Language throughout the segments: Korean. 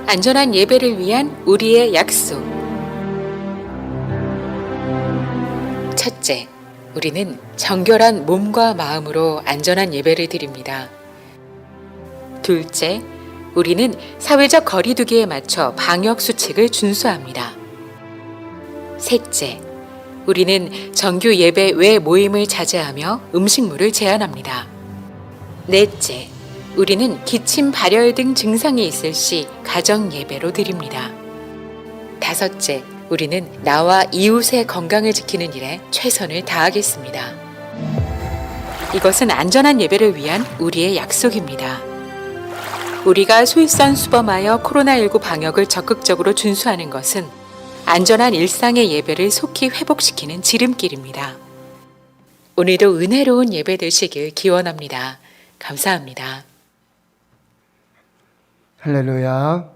안전한 예배를 위한 우리의 약속. 첫째, 우리는 정결한 몸과 마음으로 안전한 예배를 드립니다. 둘째, 우리는 사회적 거리두기에 맞춰 방역 수칙을 준수합니다. 셋째, 우리는 정규 예배 외 모임을 자제하며 음식물을 제한합니다. 넷째, 우리는 기침, 발열 등 증상이 있을 시 가정 예배로 드립니다. 다섯째, 우리는 나와 이웃의 건강을 지키는 일에 최선을 다하겠습니다. 이것은 안전한 예배를 위한 우리의 약속입니다. 우리가 솔선수범하여 코로나19 방역을 적극적으로 준수하는 것은 안전한 일상의 예배를 속히 회복시키는 지름길입니다. 오늘도 은혜로운 예배 되시길 기원합니다. 감사합니다. 할렐루야.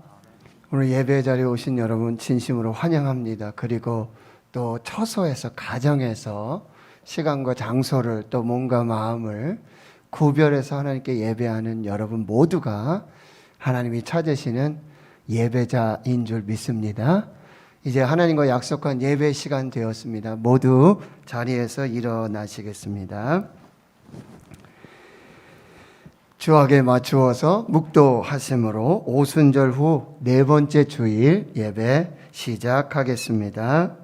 오늘 예배 자리에 오신 여러분 진심으로 환영합니다. 그리고 또 처소에서, 가정에서 시간과 장소를 또 몸과 마음을 구별해서 하나님께 예배하는 여러분 모두가 하나님이 찾으시는 예배자인 줄 믿습니다. 이제 하나님과 약속한 예배 시간 되었습니다. 모두 자리에서 일어나시겠습니다. 주악에 맞추어서 묵도하심으로 오순절 후 네 번째 주일 예배 시작하겠습니다.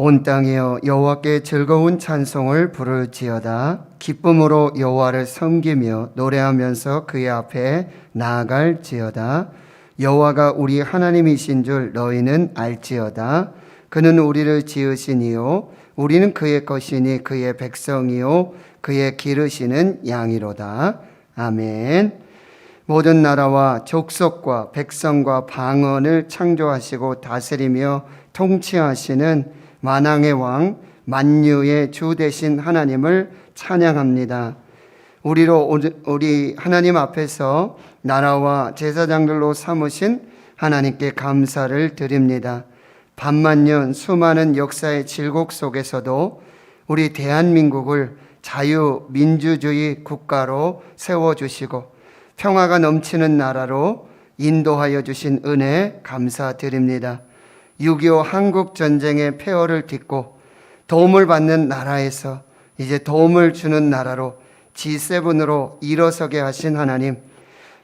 온 땅이여 여호와께 즐거운 찬송을 부를지어다. 기쁨으로 여호와를 섬기며 노래하면서 그의 앞에 나아갈지어다. 여호와가 우리 하나님이신 줄 너희는 알지어다. 그는 우리를 지으시니요 우리는 그의 것이니 그의 백성이요 그의 기르시는 양이로다. 아멘. 모든 나라와 족속과 백성과 방언을 창조하시고 다스리며 통치하시는 만왕의 왕 만유의 주 되신 하나님을 찬양합니다. 우리 하나님 앞에서 나라와 제사장들로 삼으신 하나님께 감사를 드립니다. 반만년 수많은 역사의 질곡 속에서도 우리 대한민국을 자유민주주의 국가로 세워주시고 평화가 넘치는 나라로 인도하여 주신 은혜 감사드립니다. 6.25 한국전쟁의 폐허를 딛고 도움을 받는 나라에서 이제 도움을 주는 나라로 G7으로 일어서게 하신 하나님,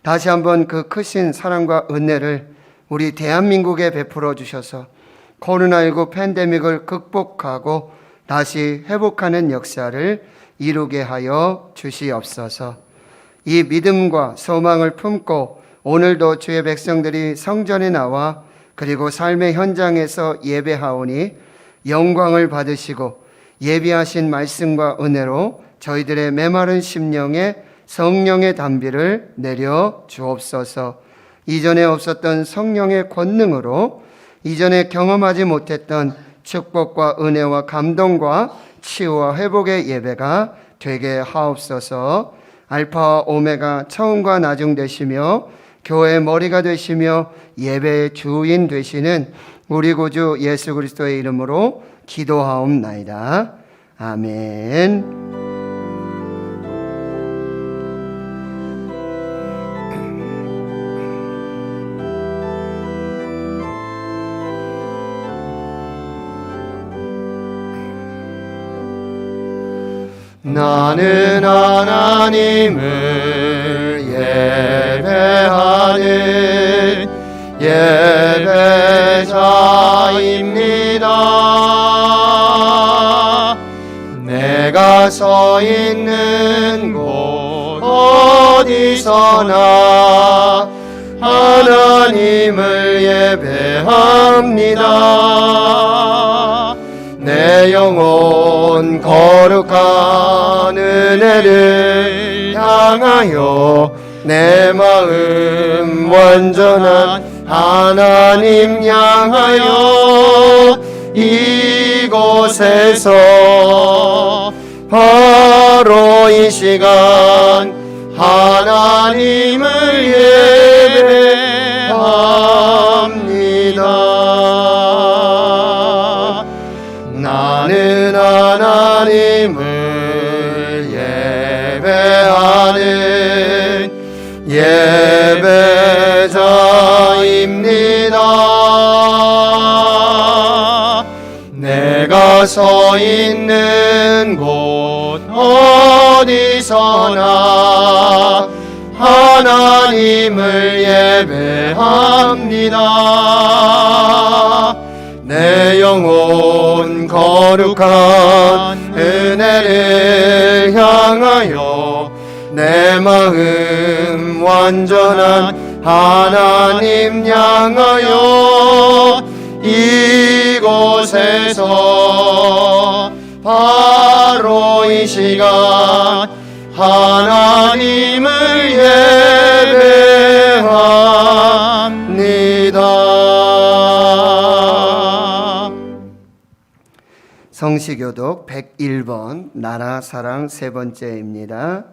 다시 한번 그 크신 사랑과 은혜를 우리 대한민국에 베풀어 주셔서 코로나19 팬데믹을 극복하고 다시 회복하는 역사를 이루게 하여 주시옵소서. 이 믿음과 소망을 품고 오늘도 주의 백성들이 성전에 나와 그리고 삶의 현장에서 예배하오니 영광을 받으시고 예비하신 말씀과 은혜로 저희들의 메마른 심령에 성령의 단비를 내려 주옵소서. 이전에 없었던 성령의 권능으로 이전에 경험하지 못했던 축복과 은혜와 감동과 치유와 회복의 예배가 되게 하옵소서. 알파와 오메가 처음과 나중 되시며 교회의 머리가 되시며 예배의 주인 되시는 우리 구주 예수 그리스도의 이름으로 기도하옵나이다. 아멘. 나는 하나님을 예배하는 예배자입니다. 내가 서 있는 곳 어디서나 하나님을 예배합니다. 내 영혼 거룩한 은혜를 향하여 내 마음 완전한 하나님 향하여 이곳에서 바로 이 시간 하나님을 예배합니다. 나는 하나님을 예배하는 예배자입니다. 내가 서 있는 곳 어디서나 하나님을 예배합니다. 내 영혼 거룩한 은혜를 향하여 내 마음 완전한 하나님 향하여 이곳에서 바로 이 시간 하나님을 예배합니다. 성시교독 101번 나라 사랑 세 번째입니다.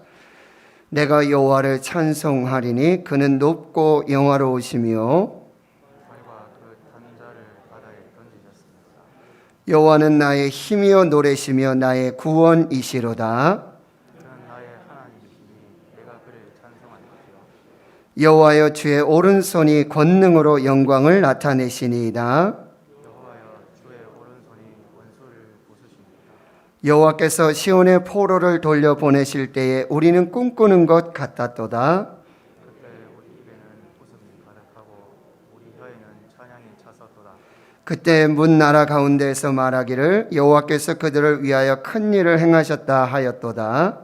내가 여호와를 찬송하리니 그는 높고 영화로우시며 여호와는 나의 힘이요 노래시며 나의 구원이시로다. 여호와여 주의 오른손이 권능으로 영광을 나타내시니이다. 여호와께서 시온의 포로를 돌려보내실 때에 우리는 꿈꾸는 것 같았도다. 그때 문 나라 가운데에서 말하기를 여호와께서 그들을 위하여 큰 일을 행하셨다 하였도다.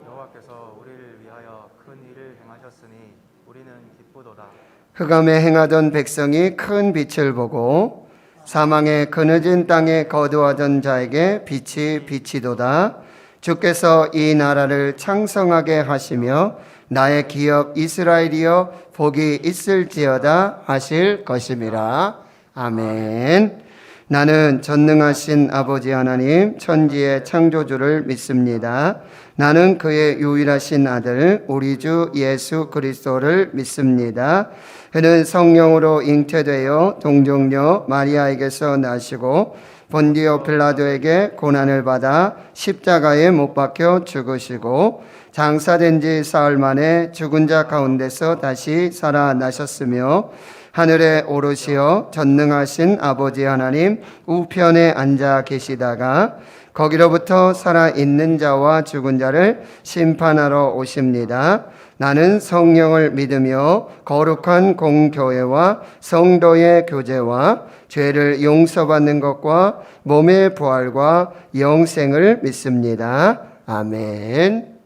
여호와께서 우리를 위하여 큰 일을 행하셨으니 우리는 기쁘도다. 흑암에 행하던 백성이 큰 빛을 보고 사망의 그늘진 땅에 거두하던 자에게 빛이 비치도다. 주께서 이 나라를 창성하게 하시며 나의 기업 이스라엘이여 복이 있을지어다 하실 것임이라. 아멘. 나는 전능하신 아버지 하나님 천지의 창조주를 믿습니다. 나는 그의 유일하신 아들 우리 주 예수 그리스도를 믿습니다. 그는 성령으로 잉태되어 동정녀 마리아에게서 나시고 본디오 빌라도에게 고난을 받아 십자가에 못 박혀 죽으시고 장사된 지 사흘 만에 죽은 자 가운데서 다시 살아나셨으며 하늘에 오르시어 전능하신 아버지 하나님 우편에 앉아 계시다가 거기로부터 살아있는 자와 죽은 자를 심판하러 오십니다. 나는 성령을 믿으며 거룩한 공교회와 성도의 교제와 죄를 용서받는 것과 몸의 부활과 영생을 믿습니다. 아멘.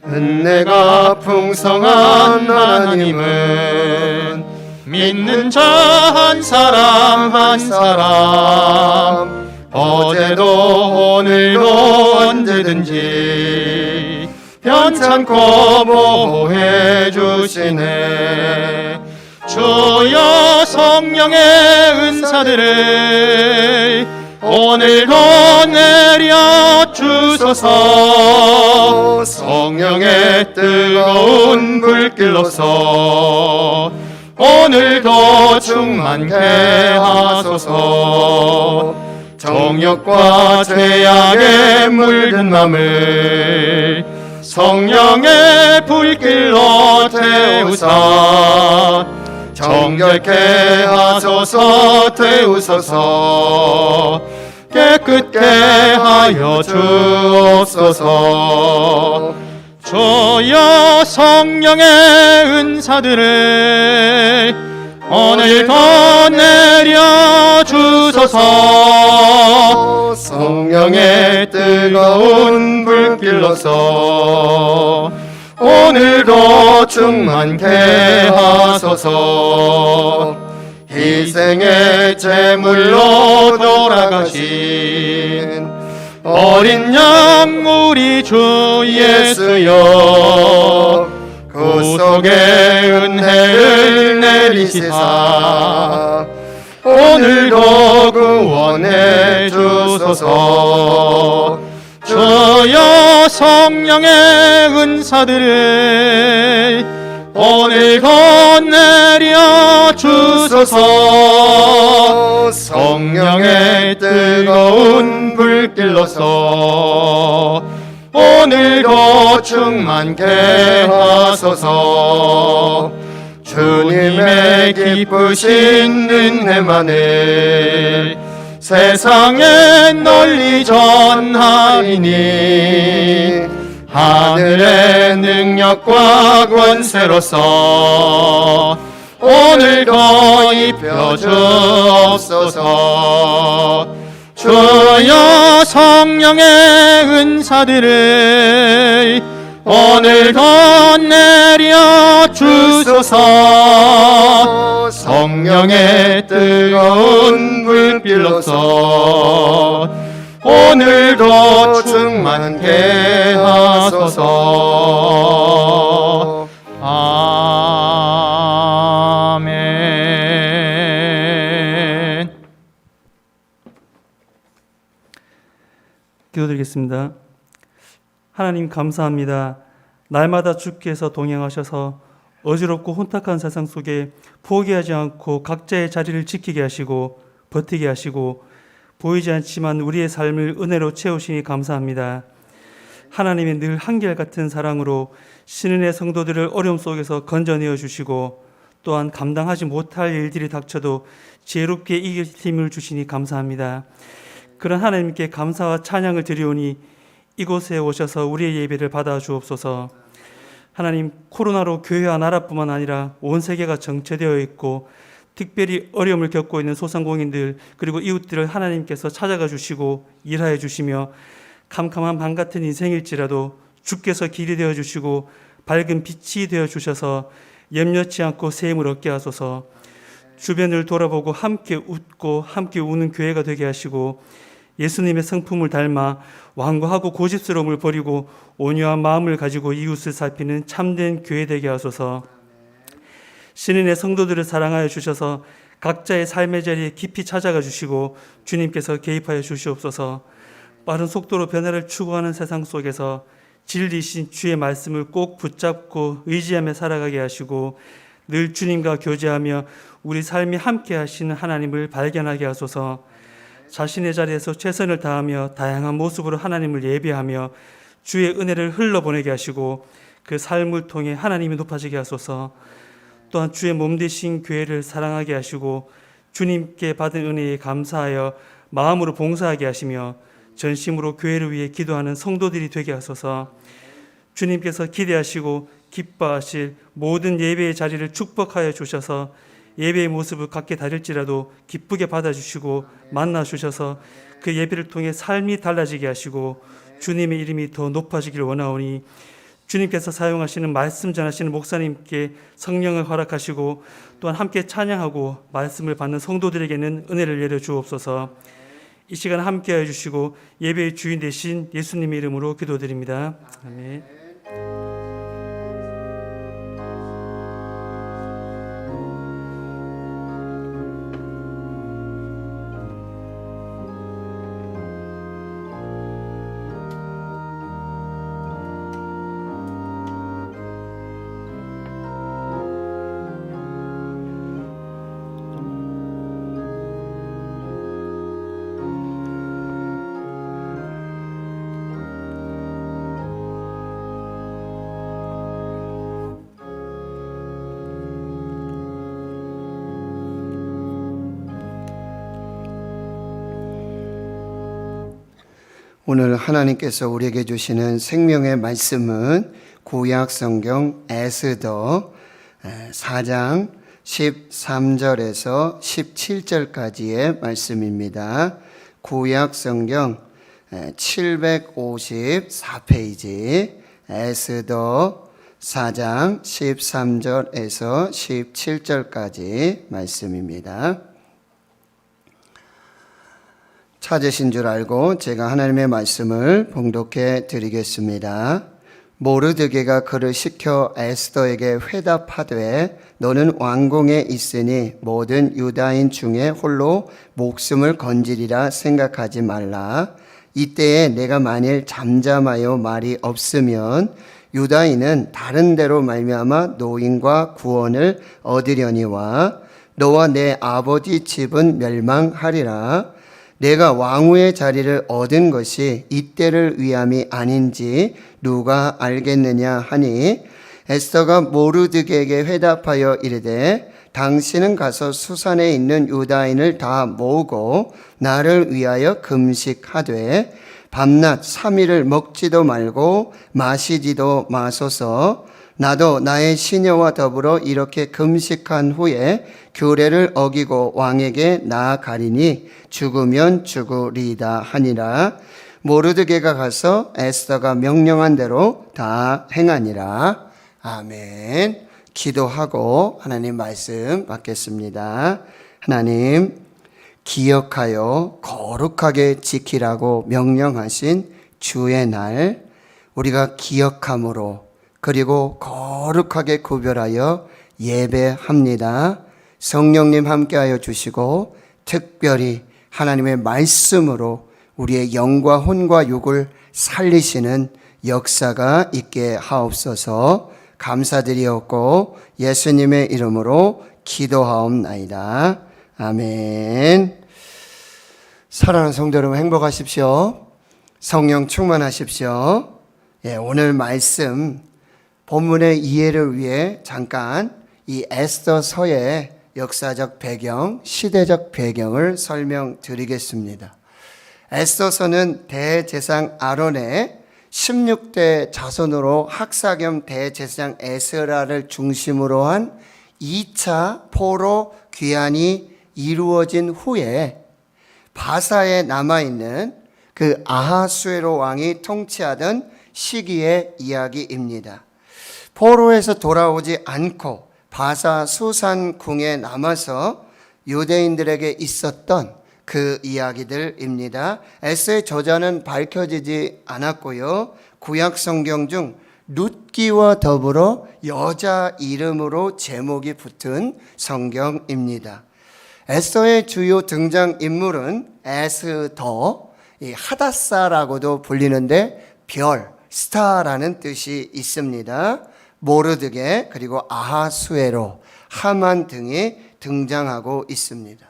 은혜가 풍성한 하나님은 믿는 자 한 사람 한 사람 어제도 오늘도 언제든지 편찮고 보호해 주시네. 주여 성령의 은사들을 오늘도 내려 주소서. 성령의 뜨거운 불길로서 오늘도 충만케 하소서. 정욕과 죄악에 물든 맘을 성령의 불길로 태우사 정결케 하소서. 태우소서. 깨끗게 하여 주옵소서. 주여 성령의 은사들을 오늘도 내려 주소서. 성령의 뜨거운 불길로서 오늘도 충만케 하소서. 희생의 제물로 돌아가신 어린 양 우리 주 예수여, 구속의 은혜를 내리시사 오늘도 구원해 주소서. 주여 성령의 은사들을 오늘도 내려 주소서. 성령의 뜨거운 불길로서 오늘도 충만케 하소서. 주님의 기쁘신 은혜만을 세상에 널리 전하리니 하늘의 능력과 권세로서 오늘도 입혀 주옵소서. 주여 성령의 은사들을 오늘도 내려 주소서. 성령의 뜨거운 불길로서 오늘도 충만케 하소서. 아멘. 기도드리겠습니다. 하나님 감사합니다. 날마다 주께서 동행하셔서 어지럽고 혼탁한 세상 속에 포기하지 않고 각자의 자리를 지키게 하시고 버티게 하시고 보이지 않지만 우리의 삶을 은혜로 채우시니 감사합니다. 하나님의 늘 한결같은 사랑으로 신은의 성도들을 어려움 속에서 건져내어 주시고 또한 감당하지 못할 일들이 닥쳐도 지혜롭게 이길 힘을 주시니 감사합니다. 그런 하나님께 감사와 찬양을 드리오니 이곳에 오셔서 우리의 예배를 받아 주옵소서. 하나님, 코로나로 교회와 나라뿐만 아니라 온 세계가 정체되어 있고 특별히 어려움을 겪고 있는 소상공인들 그리고 이웃들을 하나님께서 찾아가 주시고 일하여 주시며 캄캄한 밤 같은 인생일지라도 주께서 길이 되어 주시고 밝은 빛이 되어 주셔서 염려치 않고 새 힘을 얻게 하소서. 주변을 돌아보고 함께 웃고 함께 우는 교회가 되게 하시고 예수님의 성품을 닮아 완고하고 고집스러움을 버리고 온유한 마음을 가지고 이웃을 살피는 참된 교회 되게 하소서. 신인의 성도들을 사랑하여 주셔서 각자의 삶의 자리에 깊이 찾아가 주시고 주님께서 개입하여 주시옵소서. 빠른 속도로 변화를 추구하는 세상 속에서 진리신 주의 말씀을 꼭 붙잡고 의지하며 살아가게 하시고 늘 주님과 교제하며 우리 삶이 함께 하시는 하나님을 발견하게 하소서. 자신의 자리에서 최선을 다하며 다양한 모습으로 하나님을 예배하며 주의 은혜를 흘러보내게 하시고 그 삶을 통해 하나님이 높아지게 하소서. 또한 주의 몸 되신 교회를 사랑하게 하시고 주님께 받은 은혜에 감사하여 마음으로 봉사하게 하시며 전심으로 교회를 위해 기도하는 성도들이 되게 하소서. 주님께서 기대하시고 기뻐하실 모든 예배의 자리를 축복하여 주셔서 예배의 모습을 갖게 다를지라도 기쁘게 받아주시고 만나주셔서 그 예배를 통해 삶이 달라지게 하시고 주님의 이름이 더 높아지길 원하오니 주님께서 사용하시는 말씀 전하시는 목사님께 성령을 허락하시고 또한 함께 찬양하고 말씀을 받는 성도들에게는 은혜를 내려 주옵소서. 이 시간 함께하여 주시고 예배의 주인 되신 예수님의 이름으로 기도드립니다. 아멘. 오늘 하나님께서 우리에게 주시는 생명의 말씀은 구약 성경 에스더 4장 13절에서 17절까지의 말씀입니다. 구약 성경 754페이지 에스더 4장 13절에서 17절까지 말씀입니다. 찾으신 줄 알고 제가 하나님의 말씀을 봉독해 드리겠습니다. 모르드게가 그를 시켜 에스더에게 회답하되 너는 왕궁에 있으니 모든 유다인 중에 홀로 목숨을 건지리라 생각하지 말라. 이때에 내가 만일 잠잠하여 말이 없으면 유다인은 다른 데로 말미암아 노임과 구원을 얻으려니와 너와 내 아버지 집은 멸망하리라. 내가 왕후의 자리를 얻은 것이 이때를 위함이 아닌지 누가 알겠느냐 하니 에스더가 모르드게에게 회답하여 이르되 당신은 가서 수산에 있는 유다인을 다 모으고 나를 위하여 금식하되 밤낮 3일을 먹지도 말고 마시지도 마소서. 나도 나의 시녀와 더불어 이렇게 금식한 후에 규례를 어기고 왕에게 나아가리니 죽으면 죽으리이다 하니라. 모르드게가 가서 에스더가 명령한 대로 다 행하니라. 아멘. 기도하고 하나님 말씀 받겠습니다. 하나님, 기억하여 거룩하게 지키라고 명령하신 주의 날, 우리가 기억함으로 그리고 거룩하게 구별하여 예배합니다. 성령님 함께하여 주시고 특별히 하나님의 말씀으로 우리의 영과 혼과 육을 살리시는 역사가 있게 하옵소서. 감사드리옵고 예수님의 이름으로 기도하옵나이다. 아멘. 사랑하는 성도 여러분, 행복하십시오. 성령 충만하십시오. 오늘 말씀 본문의 이해를 위해 잠깐 이 에스더서의 역사적 배경, 시대적 배경을 설명드리겠습니다. 에스더서는 대제사장 아론의 16대 자손으로 학사 겸 대제사장 에스라를 중심으로 한 2차 포로 귀환이 이루어진 후에 바사에 남아있는 그 아하수에로 왕이 통치하던 시기의 이야기입니다. 포로에서 돌아오지 않고 바사 수산궁에 남아서 유대인들에게 있었던 그 이야기들입니다. 에스더의 저자는 밝혀지지 않았고요. 구약 성경 중 룻기와 더불어 여자 이름으로 제목이 붙은 성경입니다. 에스더의 주요 등장 인물은 에스더, 하다사라고도 불리는데 별, 스타라는 뜻이 있습니다. 모르드게, 그리고 아하수에로, 하만 등이 등장하고 있습니다.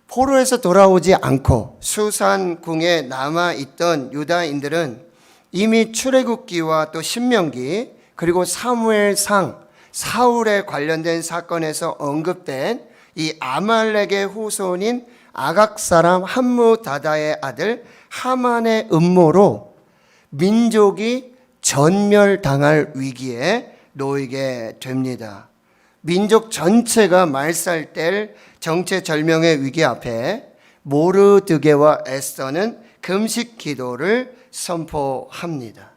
포로에서 돌아오지 않고 수산궁에 남아있던 유다인들은 이미 출애굽기와 또 신명기 그리고 사무엘상, 사울에 관련된 사건에서 언급된 이 아말렉의 후손인 아각 사람 함무다다의 아들 하만의 음모로 민족이 전멸당할 위기에 놓이게 됩니다. 민족 전체가 말살될 정체절명의 위기 앞에 모르드게와 에스더는 금식 기도를 선포합니다.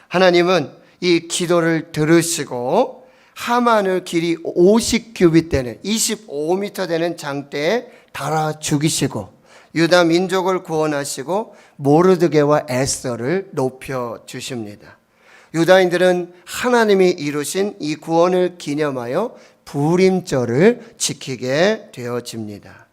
하나님은 이 기도를 들으시고 하만을 길이 50규빗 되는 25m 되는 장대에 달아 죽이시고 유다 민족을 구원하시고 모르드게와 에스더를 높여 주십니다. 유다인들은 하나님이 이루신 이 구원을 기념하여 부림절을 지키게 되어집니다.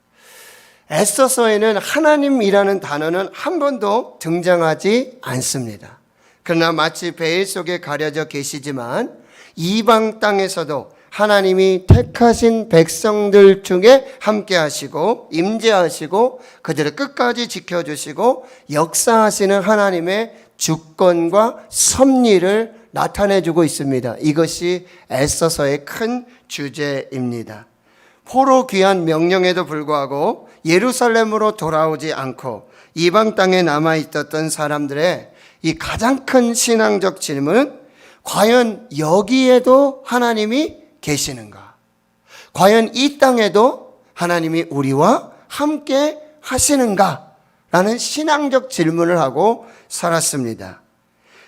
에스더서에는 하나님이라는 단어는 한 번도 등장하지 않습니다. 그러나 마치 베일 속에 가려져 계시지만 이방 땅에서도 하나님이 택하신 백성들 중에 함께 하시고 임재하시고 그들을 끝까지 지켜주시고 역사하시는 하나님의 주권과 섭리를 나타내주고 있습니다. 이것이 에스더서의 큰 주제입니다. 포로 귀환 명령에도 불구하고 예루살렘으로 돌아오지 않고 이방 땅에 남아있었던 사람들의 이 가장 큰 신앙적 질문은 과연 여기에도 하나님이 계시는가? 과연 이 땅에도 하나님이 우리와 함께 하시는가? 라는 신앙적 질문을 하고 살았습니다.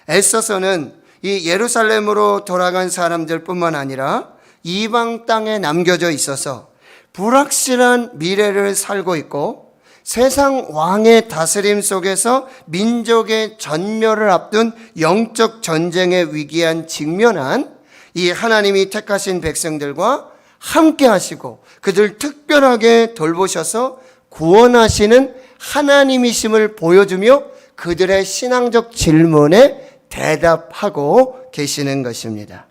에서서는 이 예루살렘으로 돌아간 사람들뿐만 아니라 이방 땅에 남겨져 있어서 불확실한 미래를 살고 있고 세상 왕의 다스림 속에서 민족의 전멸을 앞둔 영적 전쟁에 위기한 직면한 이 하나님이 택하신 백성들과 함께 하시고 그들 특별하게 돌보셔서 구원하시는 하나님이심을 보여주며 그들의 신앙적 질문에 대답하고 계시는 것입니다.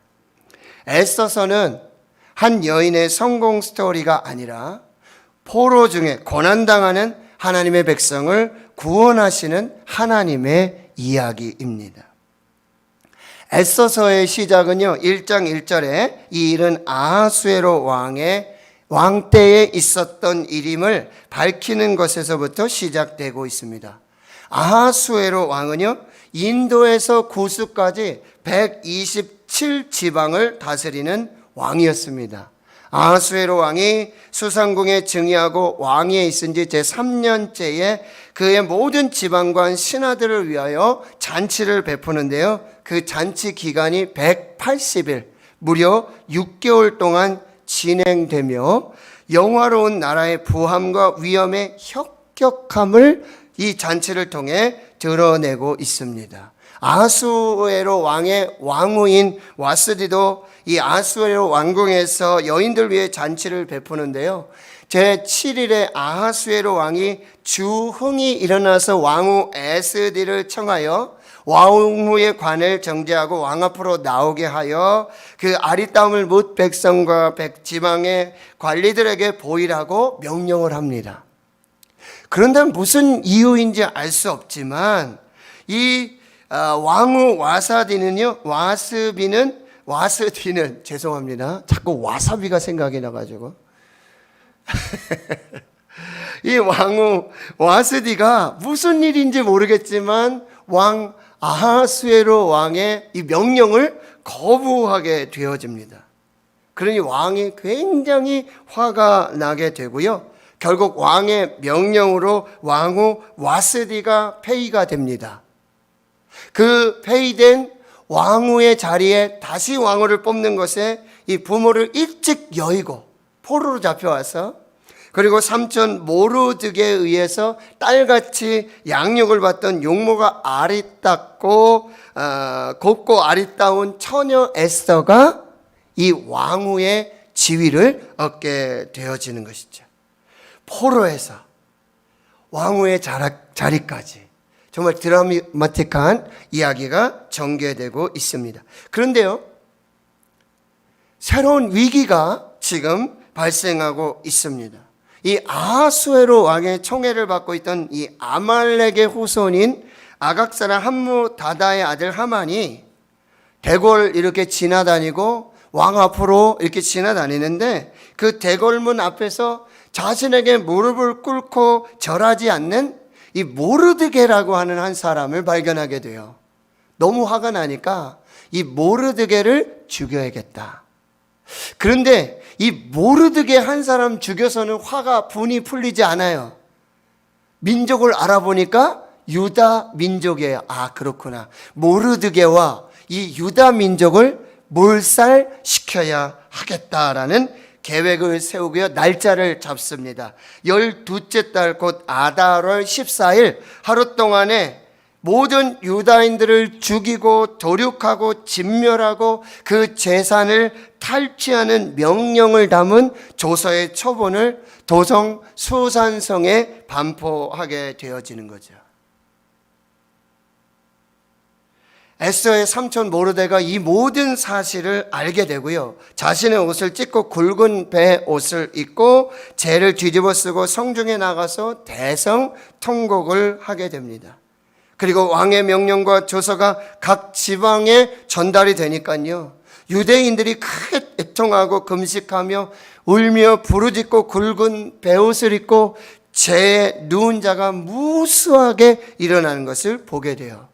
에서서는 한 여인의 성공 스토리가 아니라 포로 중에 고난당하는 하나님의 백성을 구원하시는 하나님의 이야기입니다. 에서서의 시작은요, 1장 1절에 이 일은 아하수에로 왕 때에 있었던 일임을 밝히는 것에서부터 시작되고 있습니다. 아하수에로 왕은요, 인도에서 구스까지 127지방을 다스리는 왕이었습니다. 아하수에로 왕이 수상궁에 증위하고 왕위에 있은 지 제3년째에 그의 모든 지방관 신하들을 위하여 잔치를 베푸는데요. 그 잔치 기간이 180일, 무려 6개월 동안 진행되며 영화로운 나라의 부함과 위엄의 혁격함을 이 잔치를 통해 드러내고 있습니다. 아하수에로 왕의 왕후인 와스디도 이 아하수에로 왕궁에서 여인들 위해 잔치를 베푸는데요. 제7일에 아하수에로 왕이 주흥이 일어나서 왕후 에스디를 청하여 왕후의 관을 정죄하고 왕 앞으로 나오게 하여 그 아리따움을 못 백성과 지방의 관리들에게 보이라고 명령을 합니다. 그런데 무슨 이유인지 알 수 없지만 이 왕후 와스디는 죄송합니다. 자꾸 와사비가 생각이 나가지고 이 왕후 와스디가 무슨 일인지 모르겠지만 왕 아하수에로 왕의 이 명령을 거부하게 되어집니다. 그러니 왕이 굉장히 화가 나게 되고요. 결국 왕의 명령으로 왕후 와스디가 폐위가 됩니다. 그 폐위된 왕후의 자리에 다시 왕후를 뽑는 것에 이 부모를 일찍 여의고 포로로 잡혀와서 그리고 삼촌 모르드게에 의해서 딸같이 양육을 받던 용모가 곱고 아리따운 처녀 에스더가 이 왕후의 지위를 얻게 되어지는 것이죠. 포로에서 왕후의 자리까지 정말 드라마틱한 이야기가 전개되고 있습니다. 그런데요, 새로운 위기가 지금 발생하고 있습니다. 이 아하수에로 왕의 총애를 받고 있던 이 아말렉의 후손인 아각 사람 함무다다의 아들 하만이 대궐 이렇게 지나다니고 왕 앞으로 이렇게 지나다니는데 그 대궐문 앞에서 자신에게 무릎을 꿇고 절하지 않는 이 모르드게라고 하는 한 사람을 발견하게 돼요. 너무 화가 나니까 이 모르드게를 죽여야겠다. 그런데 이 모르드게 한 사람 죽여서는 분이 풀리지 않아요. 민족을 알아보니까 유다 민족이에요. 아, 그렇구나. 모르드게와 이 유다 민족을 몰살시켜야 하겠다라는 계획을 세우고요. 날짜를 잡습니다. 12째 달 곧 아달월 14일 하루 동안에 모든 유다인들을 죽이고 도륙하고 진멸하고 그 재산을 탈취하는 명령을 담은 조서의 초본을 도성 수산성에 반포하게 되어지는 거죠. 에스더의 삼촌 모르데가 이 모든 사실을 알게 되고요. 자신의 옷을 찢고 굵은 배 옷을 입고 재를 뒤집어 쓰고 성중에 나가서 대성 통곡을 하게 됩니다. 그리고 왕의 명령과 조서가 각 지방에 전달이 되니까요. 유대인들이 크게 애통하고 금식하며 울며 부르짖고 굵은 베옷을 입고 재에 누운 자가 무수하게 일어나는 것을 보게 돼요.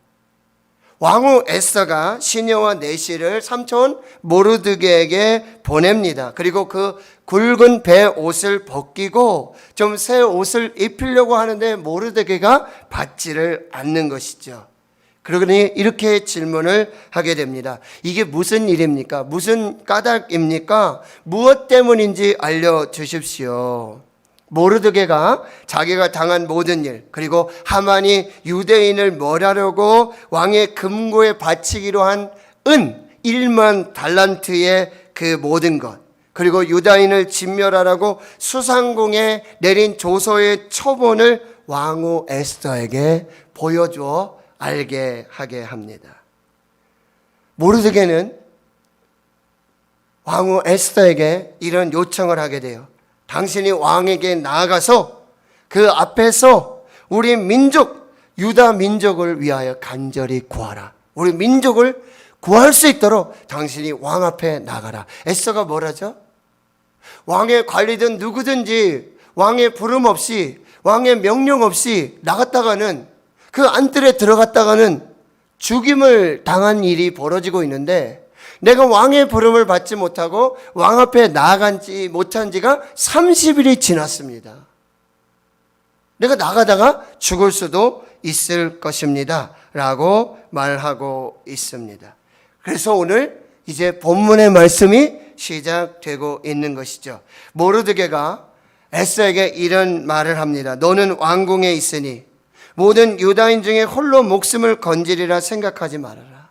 왕후 에스더가 시녀와 내시를 삼촌 모르드게에게 보냅니다. 그리고 그 굵은 배 옷을 벗기고 좀 새 옷을 입히려고 하는데 모르드게가 받지를 않는 것이죠. 그러니 이렇게 질문을 하게 됩니다. 이게 무슨 일입니까? 무슨 까닭입니까? 무엇 때문인지 알려주십시오. 모르드게가 자기가 당한 모든 일, 그리고 하만이 유대인을 멸하려고 왕의 금고에 바치기로 한 은 1만 달란트의 그 모든 것, 그리고 유다인을 진멸하라고 수상궁에 내린 조서의 초본을 왕후 에스더에게 보여주어 알게 하게 합니다. 모르드게는 왕후 에스더에게 이런 요청을 하게 돼요. 당신이 왕에게 나아가서 그 앞에서 우리 민족, 유다 민족을 위하여 간절히 구하라. 우리 민족을 구할 수 있도록 당신이 왕 앞에 나가라. 에스더가 뭐라죠? 왕의 관리든 누구든지 왕의 부름 없이, 왕의 명령 없이 나갔다가는, 그 안뜰에 들어갔다가는 죽임을 당한 일이 벌어지고 있는데, 내가 왕의 부름을 받지 못하고 왕 앞에 나아가지 못한 지가 30일이 지났습니다. 내가 나가다가 죽을 수도 있을 것입니다. 라고 말하고 있습니다. 그래서 오늘 이제 본문의 말씀이 시작되고 있는 것이죠. 모르드게가 에스더에게 이런 말을 합니다. 너는 왕궁에 있으니 모든 유다인 중에 홀로 목숨을 건지리라 생각하지 말아라.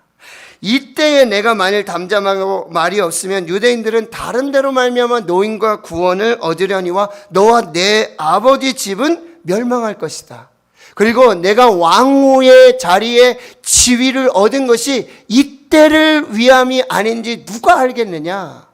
이때에 내가 만일 담잠하고 말이 없으면 유대인들은 다른 데로 말미암아 노임과 구원을 얻으려니와 너와 내 아버지 집은 멸망할 것이다. 그리고 내가 왕후의 자리에 지위를 얻은 것이 이때를 위함이 아닌지 누가 알겠느냐?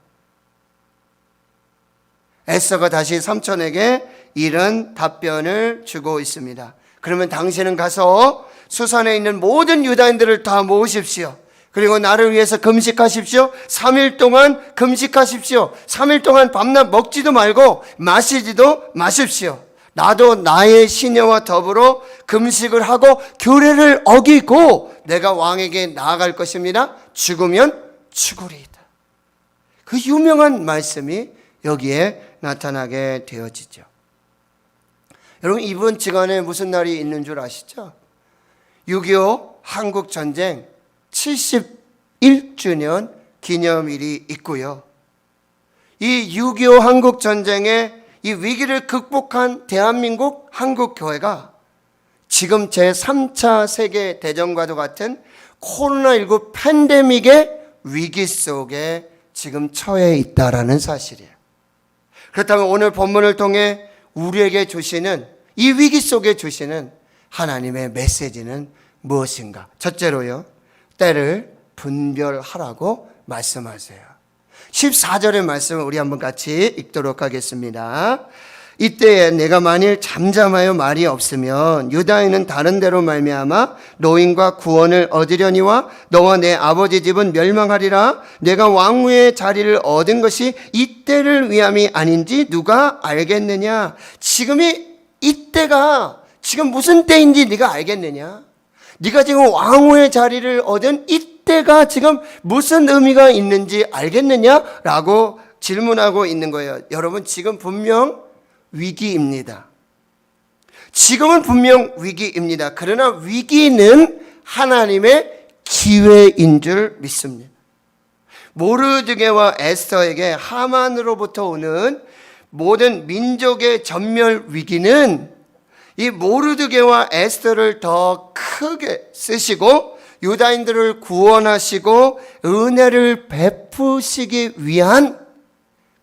에스더가 다시 삼촌에게 이런 답변을 주고 있습니다. 그러면 당신은 가서 수산에 있는 모든 유다인들을 다 모으십시오. 그리고 나를 위해서 금식하십시오. 3일 동안 금식하십시오. 3일 동안 밤낮 먹지도 말고 마시지도 마십시오. 나도 나의 시녀와 더불어 금식을 하고 규례를 어기고 내가 왕에게 나아갈 것입니다. 죽으면 죽으리이다. 그 유명한 말씀이 여기에 나타나게 되어지죠. 여러분, 이번 주간에 무슨 날이 있는 줄 아시죠? 6.25 한국전쟁 71주년 기념일이 있고요. 이 6.25 한국전쟁의 이 위기를 극복한 대한민국 한국교회가 지금 제3차 세계대전과도 같은 코로나19 팬데믹의 위기 속에 지금 처해 있다라는 사실이에요. 그렇다면 오늘 본문을 통해 우리에게 주시는, 이 위기 속에 주시는 하나님의 메시지는 무엇인가? 첫째로요, 때를 분별하라고 말씀하세요. 14절의 말씀을 우리 한번 같이 읽도록 하겠습니다. 이때에 내가 만일 잠잠하여 말이 없으면 유다인은 다른 데로 말미암아 노임과 구원을 얻으려니와 너와 내 아버지 집은 멸망하리라. 내가 왕후의 자리를 얻은 것이 이때를 위함이 아닌지 누가 알겠느냐? 지금이 이때가 지금 무슨 때인지 네가 알겠느냐? 네가 지금 왕후의 자리를 얻은 이때가 지금 무슨 의미가 있는지 알겠느냐라고 질문하고 있는 거예요. 여러분, 지금 분명 위기입니다. 지금은 분명 위기입니다. 그러나 위기는 하나님의 기회인 줄 믿습니다. 모르드게와 에스더에게 하만으로부터 오는 모든 민족의 전멸 위기는 이 모르드게와 에스더를 더 크게 쓰시고 유다인들을 구원하시고 은혜를 베푸시기 위한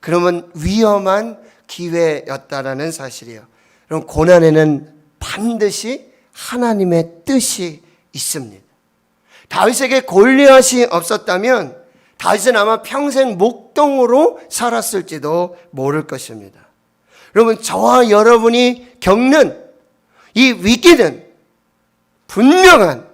그러면 위험한 기회였다라는 사실이에요. 그럼 고난에는 반드시 하나님의 뜻이 있습니다. 다윗에게 골리앗이 없었다면 다윗은 아마 평생 목동으로 살았을지도 모를 것입니다. 여러분, 저와 여러분이 겪는 이 위기는 분명한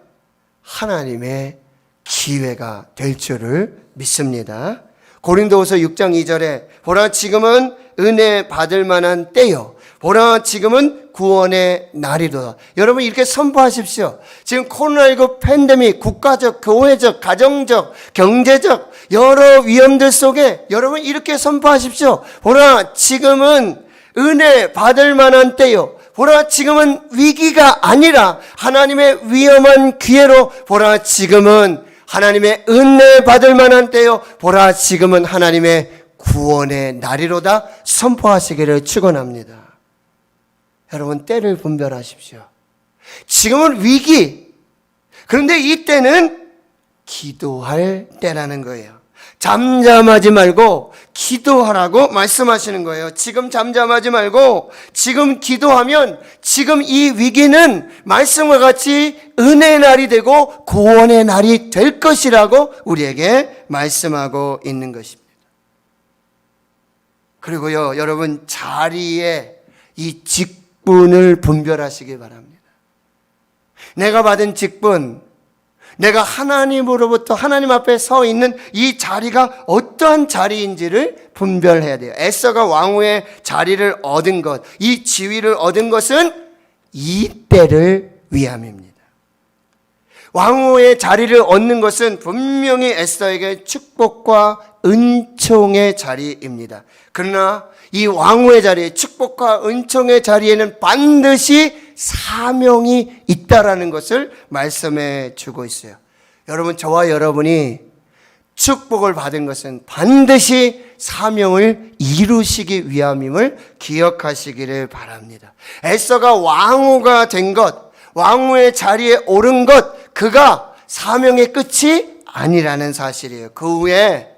하나님의 기회가 될 줄을 믿습니다. 고린도후서 6장 2절에 보라 지금은 은혜 받을 만한 때요 보라 지금은 구원의 날이로다. 여러분 이렇게 선포하십시오. 지금 코로나19 팬데믹, 국가적, 교회적, 가정적, 경제적 여러 위험들 속에 여러분 이렇게 선포하십시오. 보라 지금은 은혜 받을 만한 때요. 보라 지금은 위기가 아니라 하나님의 위험한 기회로 보라 지금은 하나님의 은혜 받을 만한 때요. 보라 지금은 하나님의 구원의 날이로다 선포하시기를 축원합니다. 여러분 때를 분별하십시오. 지금은 위기. 그런데 이때는 기도할 때라는 거예요. 잠잠하지 말고 기도하라고 말씀하시는 거예요. 지금 잠잠하지 말고 지금 기도하면 지금 이 위기는 말씀과 같이 은혜의 날이 되고 구원의 날이 될 것이라고 우리에게 말씀하고 있는 것입니다. 그리고요, 여러분 자리에 이 직분을 분별하시기 바랍니다. 내가 받은 직분, 내가 하나님으로부터 하나님 앞에 서 있는 이 자리가 어떠한 자리인지를 분별해야 돼요. 에서가 왕후의 자리를 얻은 것, 이 지위를 얻은 것은 이 때를 위함입니다. 왕후의 자리를 얻는 것은 분명히 에서에게 축복과 은총의 자리입니다. 그러나 이 왕후의 자리, 축복과 은총의 자리에는 반드시 사명이 있다라는 것을 말씀해 주고 있어요. 여러분, 저와 여러분이 축복을 받은 것은 반드시 사명을 이루시기 위함임을 기억하시기를 바랍니다. 에서가 왕후가 된 것, 왕후의 자리에 오른 것, 그가 사명의 끝이 아니라는 사실이에요. 그 후에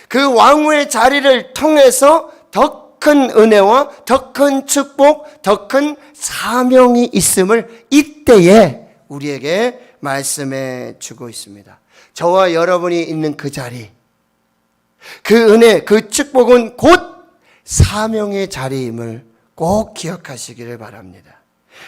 그 왕후의 자리를 통해서 더 큰 은혜와 더 큰 축복, 더 큰 사명이 있음을 이때에 우리에게 말씀해 주고 있습니다. 저와 여러분이 있는 그 자리, 그 은혜, 그 축복은 곧 사명의 자리임을 꼭 기억하시기를 바랍니다.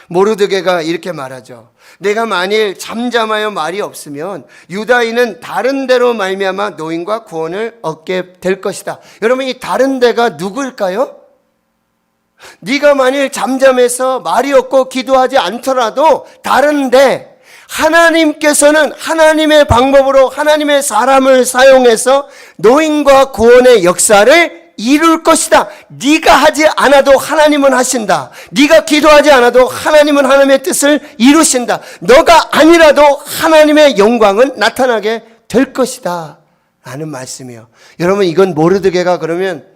모르드게가 이렇게 말하죠. 내가 만일 잠잠하여 말이 없으면 유다인은 다른 데로 말미암아 노임과 구원을 얻게 될 것이다. 여러분, 이 다른 데가 누구일까요? 네가 만일 잠잠해서 말이 없고 기도하지 않더라도 다른데 하나님께서는 하나님의 방법으로 하나님의 사람을 사용해서 노임과 구원의 역사를 이룰 것이다. 네가 하지 않아도 하나님은 하신다. 네가 기도하지 않아도 하나님은 하나님의 뜻을 이루신다. 너가 아니라도 하나님의 영광은 나타나게 될 것이다 라는 말씀이에요. 여러분, 이건 모르드게가 그러면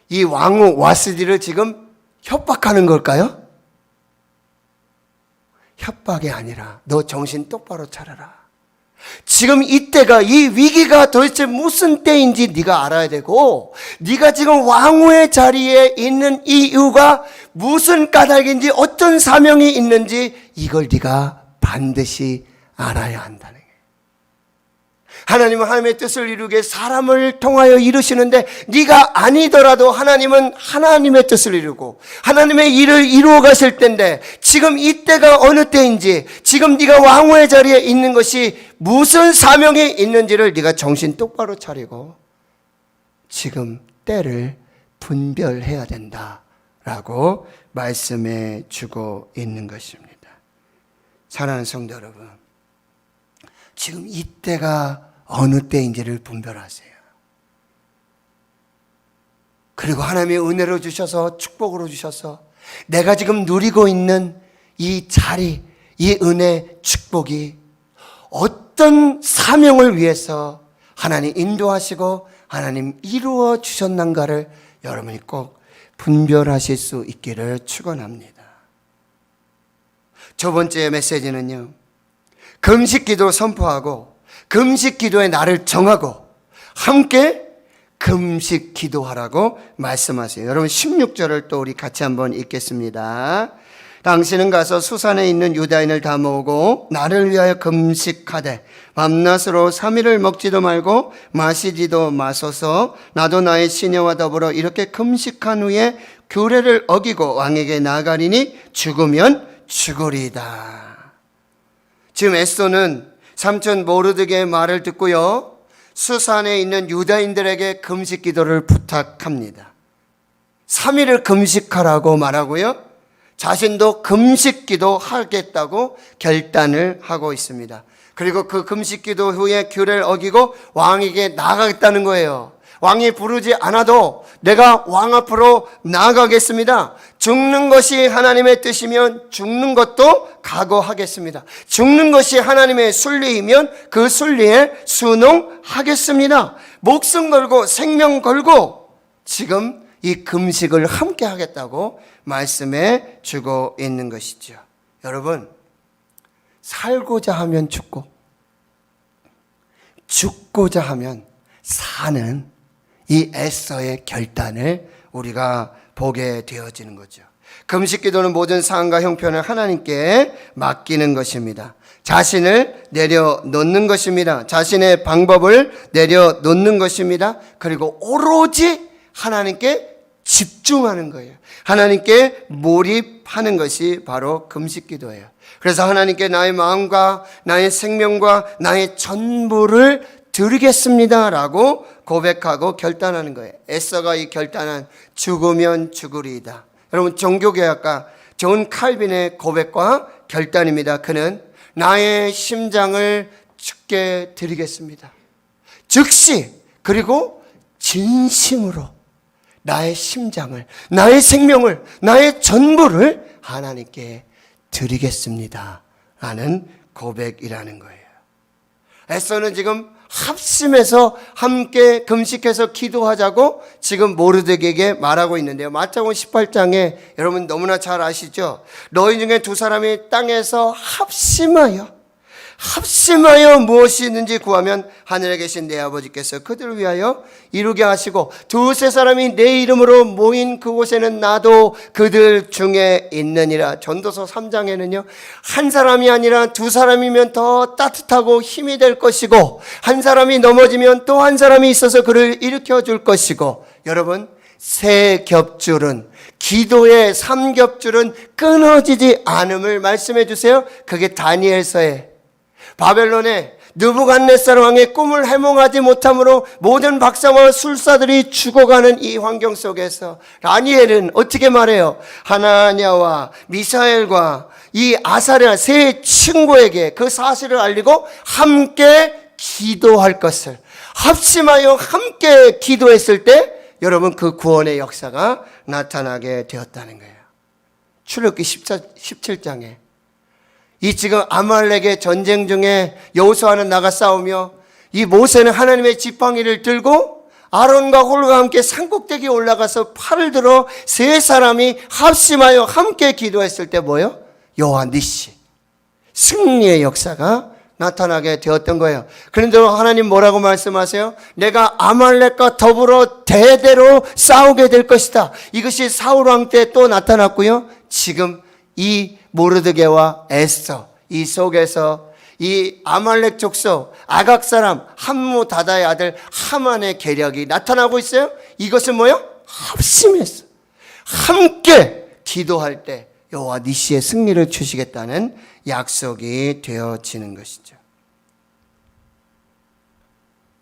이 왕후 와스디를 지금 협박하는 걸까요? 협박이 아니라 너 정신 똑바로 차려라. 지금 이때가, 이 위기가 도대체 무슨 때인지 네가 알아야 되고, 네가 지금 왕후의 자리에 있는 이유가 무슨 까닭인지, 어떤 사명이 있는지 이걸 네가 반드시 알아야 한다는 거예요. 하나님은 하나님의 뜻을 이루게 사람을 통하여 이루시는데 네가 아니더라도 하나님은 하나님의 뜻을 이루고 하나님의 일을 이루어 가실 때인데, 지금 이때가 어느 때인지, 지금 네가 왕후의 자리에 있는 것이 무슨 사명이 있는지를 네가 정신 똑바로 차리고 지금 때를 분별해야 된다라고 말씀해 주고 있는 것입니다. 사랑하는 성도 여러분, 지금 이때가 어느 때인지를 분별하세요. 그리고 하나님의 은혜로 주셔서, 축복으로 주셔서 내가 지금 누리고 있는 이 자리, 이 은혜, 축복이 어떤 사명을 위해서 하나님 인도하시고 하나님 이루어 주셨는가를 여러분이 꼭 분별하실 수 있기를 축원합니다. 두 번째 메시지는요, 금식기도 선포하고 금식기도의 날을 정하고 함께 금식기도하라고 말씀하세요. 여러분 16절을 또 우리 같이 한번 읽겠습니다. 당신은 가서 수산에 있는 유다인을 다 모으고 나를 위하여 금식하되 밤낮으로 3일을 먹지도 말고 마시지도 마소서. 나도 나의 시녀와 더불어 이렇게 금식한 후에 규례를 어기고 왕에게 나아가리니 죽으면 죽으리다. 지금 에스더는 삼촌 모르드게의 말을 듣고요, 수산에 있는 유다인들에게 금식 기도를 부탁합니다. 3일을 금식하라고 말하고요. 자신도 금식기도 하겠다고 결단을 하고 있습니다. 그리고 그 금식기도 후에 규례를 어기고 왕에게 나아가겠다는 거예요. 왕이 부르지 않아도 내가 왕 앞으로 나아가겠습니다. 죽는 것이 하나님의 뜻이면 죽는 것도 각오하겠습니다. 죽는 것이 하나님의 순리이면 그 순리에 순응하겠습니다. 목숨 걸고 생명 걸고 지금 이 금식을 함께 하겠다고 말씀해 주고 있는 것이죠. 여러분, 살고자 하면 죽고 죽고자 하면 사는 이 에서의 결단을 우리가 보게 되어지는 거죠. 금식기도는 모든 사안과 형편을 하나님께 맡기는 것입니다. 자신을 내려놓는 것입니다. 자신의 방법을 내려놓는 것입니다. 그리고 오로지 하나님께 집중하는 거예요. 하나님께 몰입하는 것이 바로 금식기도예요. 그래서 하나님께 나의 마음과 나의 생명과 나의 전부를 드리겠습니다라고 고백하고 결단하는 거예요. 에서가 이 결단한 죽으면 죽으리이다. 여러분, 종교개혁가 존 칼빈의 고백과 결단입니다. 그는 나의 심장을 주께 드리겠습니다. 즉시 그리고 진심으로 나의 심장을, 나의 생명을, 나의 전부를 하나님께 드리겠습니다 라는 고백이라는 거예요. 에서는 지금 합심해서 함께 금식해서 기도하자고 지금 모르드게에게 말하고 있는데요. 마태복음 18장에 여러분 너무나 잘 아시죠? 너희 중에 두 사람이 땅에서 합심하여 무엇이 있는지 구하면 하늘에 계신 내 아버지께서 그들을 위하여 이루게 하시고 두세 사람이 내 이름으로 모인 그곳에는 나도 그들 중에 있느니라. 전도서 3장에는요, 한 사람이 아니라 두 사람이면 더 따뜻하고 힘이 될 것이고 한 사람이 넘어지면 또 한 사람이 있어서 그를 일으켜 줄 것이고, 여러분, 세 겹줄은, 기도의 3겹줄은 끊어지지 않음을 말씀해 주세요. 그게 다니엘서에 바벨론의 느부갓네살 왕의 꿈을 해몽하지 못함으로 모든 박사와 술사들이 죽어가는 이 환경 속에서 다니엘은 어떻게 말해요? 하나냐와 미사엘과 이 아사랴 세 친구에게 그 사실을 알리고 함께 기도할 것을, 합심하여 함께 기도했을 때 여러분 그 구원의 역사가 나타나게 되었다는 거예요. 출애굽기 17장에 이 지금 아말렉의 전쟁 중에 여호수아는 나가 싸우며 이 모세는 하나님의 지팡이를 들고 아론과 홀과 함께 산꼭대기에 올라가서 팔을 들어 세 사람이 합심하여 함께 기도했을 때 뭐예요? 여호와 니시, 승리의 역사가 나타나게 되었던 거예요. 그런데 하나님 뭐라고 말씀하세요? 내가 아말렉과 더불어 대대로 싸우게 될 것이다. 이것이 사울 왕 때 또 나타났고요. 지금 이 모르드게와 에스더, 이 속에서 이 아말렉 족속 아각 사람 함무다다의 아들 하만의 계략이 나타나고 있어요. 이것은 뭐예요? 합심해서 함께 기도할 때 여호와 니시의 승리를 주시겠다는 약속이 되어지는 것이죠.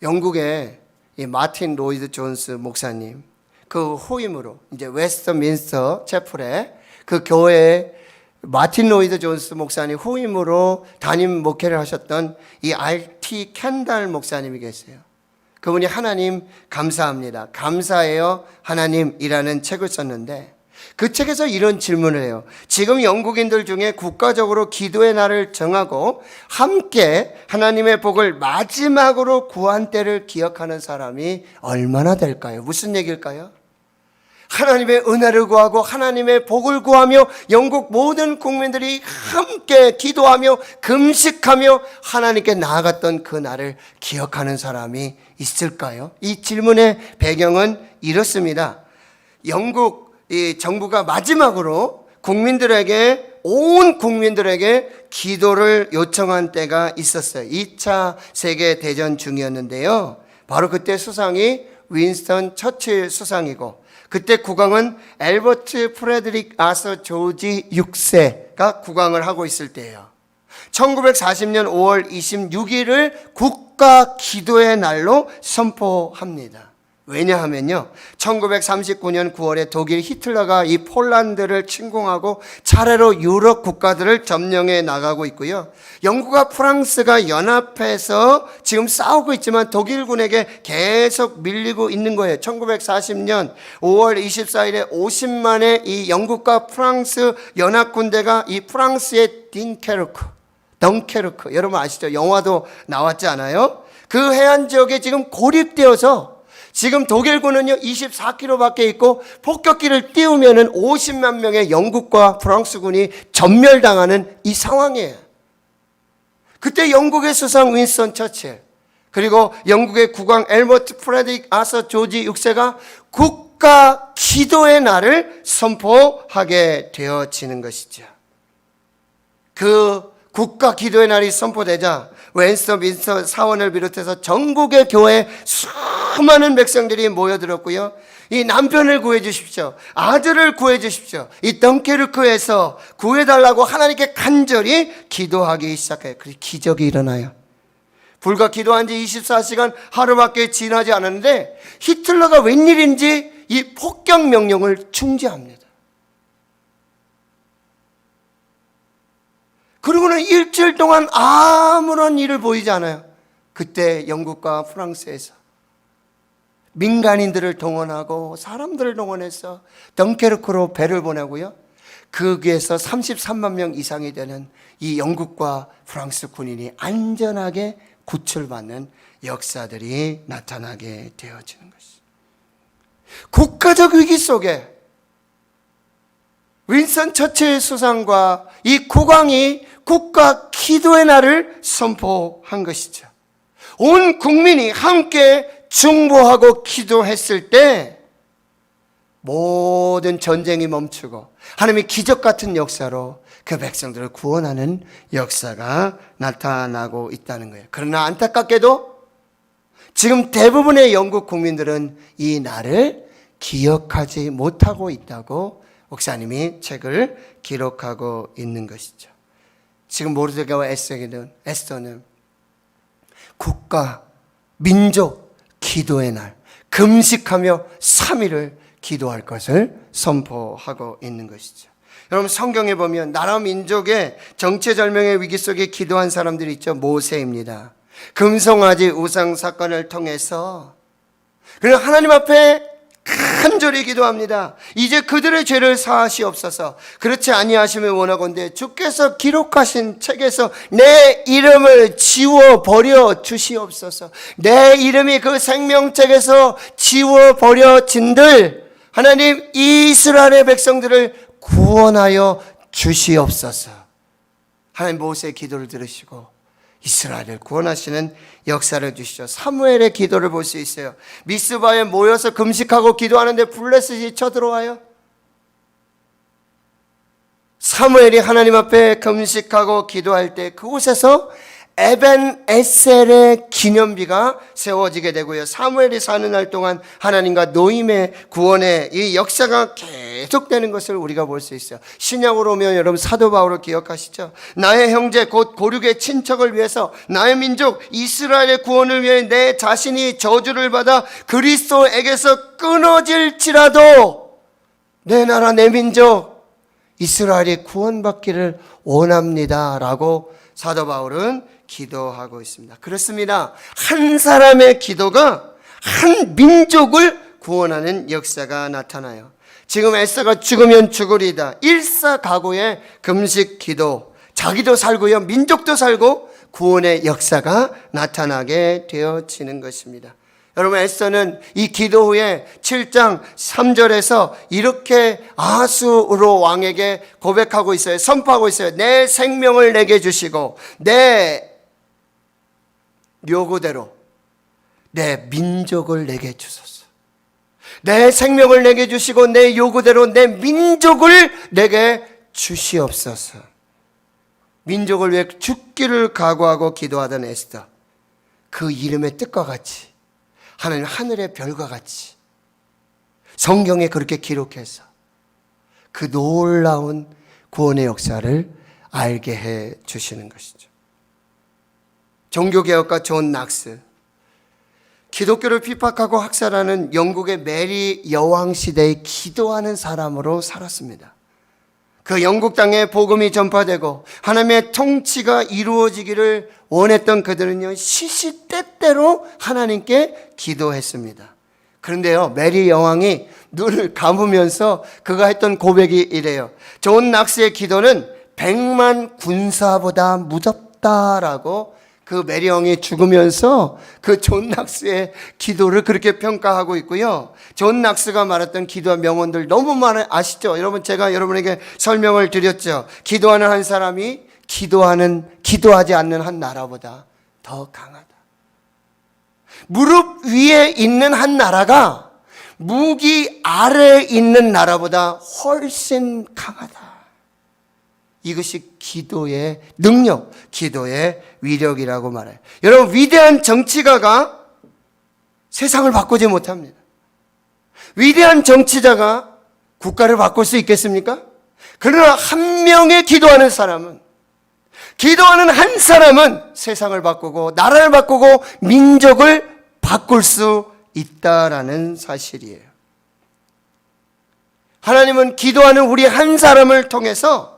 영국의 이 마틴 로이드 존스 목사님, 그 후임으로 이제 웨스트민스터 채플에 그 교회에 마틴 로이드 존스 목사님 후임으로 담임 목회를 하셨던 이 R.T. 켄달 목사님이 계세요. 그분이 하나님 감사합니다, 감사해요 하나님이라는 책을 썼는데 그 책에서 이런 질문을 해요. 지금 영국인들 중에 국가적으로 기도의 날을 정하고 함께 하나님의 복을 마지막으로 구한 때를 기억하는 사람이 얼마나 될까요? 무슨 얘기일까요? 하나님의 은혜를 구하고 하나님의 복을 구하며 영국 모든 국민들이 함께 기도하며 금식하며 하나님께 나아갔던 그 날을 기억하는 사람이 있을까요? 이 질문의 배경은 이렇습니다. 영국 이 정부가 마지막으로 국민들에게, 온 국민들에게 기도를 요청한 때가 있었어요. 2차 세계대전 중이었는데요. 바로 그때 수상이 윈스턴 처칠 수상이고, 그때 국왕은 엘버트 프레드릭 아서 조지 6세가 국왕을 하고 있을 때예요. 1940년 5월 26일을 국가 기도의 날로 선포합니다. 왜냐하면요, 1939년 9월에 독일 히틀러가 이 폴란드를 침공하고 차례로 유럽 국가들을 점령해 나가고 있고요. 영국과 프랑스가 연합해서 지금 싸우고 있지만 독일군에게 계속 밀리고 있는 거예요. 1940년 5월 24일에 50만의 이 영국과 프랑스 연합군대가 이 프랑스의 덩케르크, 여러분 아시죠? 영화도 나왔지 않아요? 그 해안 지역에 지금 고립되어서 지금 독일군은요 24km밖에 있고 폭격기를 띄우면은 50만 명의 영국과 프랑스군이 전멸당하는 이 상황이에요. 그때 영국의 수상 윈스턴 처칠, 그리고 영국의 국왕 엘버트 프레드릭 아서 조지 6세가 국가 기도의 날을 선포하게 되어지는 것이죠. 그 국가 기도의 날이 선포되자 웨스트민스터 사원을 비롯해서 전국의 교회에 수많은 백성들이 모여들었고요. 이 남편을 구해 주십시오. 아들을 구해 주십시오. 이 덩케르크에서 구해달라고 하나님께 간절히 기도하기 시작해요. 그래서 기적이 일어나요. 불과 기도한 지 24시간 하루밖에 지나지 않았는데 히틀러가 웬일인지 이 폭격 명령을 중지합니다. 그리고는 일주일 동안 아무런 일을 보이지 않아요. 그때 영국과 프랑스에서 민간인들을 동원하고 사람들을 동원해서 덩케르크로 배를 보내고요. 거기에서 33만 명 이상이 되는 이 영국과 프랑스 군인이 안전하게 구출받는 역사들이 나타나게 되어지는 것입니다. 국가적 위기 속에 윈스턴 처칠 수상과 이 국왕이 국가 기도의 날을 선포한 것이죠. 온 국민이 함께 중보하고 기도했을 때 모든 전쟁이 멈추고 하나님이 기적 같은 역사로 그 백성들을 구원하는 역사가 나타나고 있다는 거예요. 그러나 안타깝게도 지금 대부분의 영국 국민들은 이 날을 기억하지 못하고 있다고 목사님이 책을 기록하고 있는 것이죠. 지금 모르드게와 에스더는 국가, 민족, 기도의 날, 금식하며 3일을 기도할 것을 선포하고 있는 것이죠. 여러분 성경에 보면 나라 민족의 정체절명의 위기 속에 기도한 사람들이 있죠. 모세입니다. 금송아지 우상 사건을 통해서 그리고 하나님 앞에 간절히 기도합니다. 이제 그들의 죄를 사하시옵소서. 그렇지 아니하시면 원하건대 주께서 기록하신 책에서 내 이름을 지워버려 주시옵소서. 내 이름이 그 생명책에서 지워버려진들 하나님 이스라엘의 백성들을 구원하여 주시옵소서. 하나님 모세의 기도를 들으시고 이스라엘을 구원하시는 역사를 주시죠. 사무엘의 기도를 볼 수 있어요. 미스바에 모여서 금식하고 기도하는데 블레셋이 쳐들어와요. 사무엘이 하나님 앞에 금식하고 기도할 때 그곳에서 에벤 에셀의 기념비가 세워지게 되고요. 사무엘이 사는 날 동안 하나님과 노임의 구원의 이 역사가 계속되는 것을 우리가 볼 수 있어요. 신약으로 오면 여러분 사도 바울을 기억하시죠? 나의 형제 곧 고륙의 친척을 위해서 나의 민족 이스라엘의 구원을 위해 내 자신이 저주를 받아 그리스도에게서 끊어질지라도 내 나라 내 민족 이스라엘이 구원받기를 원합니다 라고 사도 바울은 기도하고 있습니다. 그렇습니다. 한 사람의 기도가 한 민족을 구원하는 역사가 나타나요. 지금 에스더가 죽으면 죽으리다. 일사각오의 금식 기도. 자기도 살고요. 민족도 살고 구원의 역사가 나타나게 되어지는 것입니다. 여러분 에스더는 이 기도 후에 7장 3절에서 이렇게 아하수로 왕에게 고백하고 있어요. 선포하고 있어요. 내 생명을 내게 주시고 내 요구대로 내 민족을 내게 주소서. 내 생명을 내게 주시고 내 요구대로 내 민족을 내게 주시옵소서. 민족을 위해 죽기를 각오하고 기도하던 에스더, 그 이름의 뜻과 같이 하나님 하늘의 별과 같이 성경에 그렇게 기록해서 그 놀라운 구원의 역사를 알게 해 주시는 것이죠. 종교개혁가 존 낙스, 기독교를 핍박하고 학살하는 영국의 메리 여왕 시대에 기도하는 사람으로 살았습니다. 그 영국 땅에 복음이 전파되고 하나님의 통치가 이루어지기를 원했던 그들은요, 시시때때로 하나님께 기도했습니다. 그런데요, 메리 여왕이 눈을 감으면서 그가 했던 고백이 이래요. 존 낙스의 기도는 100만 군사보다 무섭다라고 그 메리 왕이 죽으면서 그 존 낙스의 기도를 그렇게 평가하고 있고요. 존 낙스가 말했던 기도와 명언들 너무 많이 아시죠? 여러분, 제가 여러분에게 설명을 드렸죠. 기도하는 한 사람이 기도하지 않는 한 나라보다 더 강하다. 무릎 위에 있는 한 나라가 무기 아래에 있는 나라보다 훨씬 강하다. 이것이 기도의 능력, 기도의 위력이라고 말해요. 여러분, 위대한 정치가가 세상을 바꾸지 못합니다. 위대한 정치자가 국가를 바꿀 수 있겠습니까? 그러나 한 명의 기도하는 한 사람은 세상을 바꾸고 나라를 바꾸고 민족을 바꿀 수 있다라는 사실이에요. 하나님은 기도하는 우리 한 사람을 통해서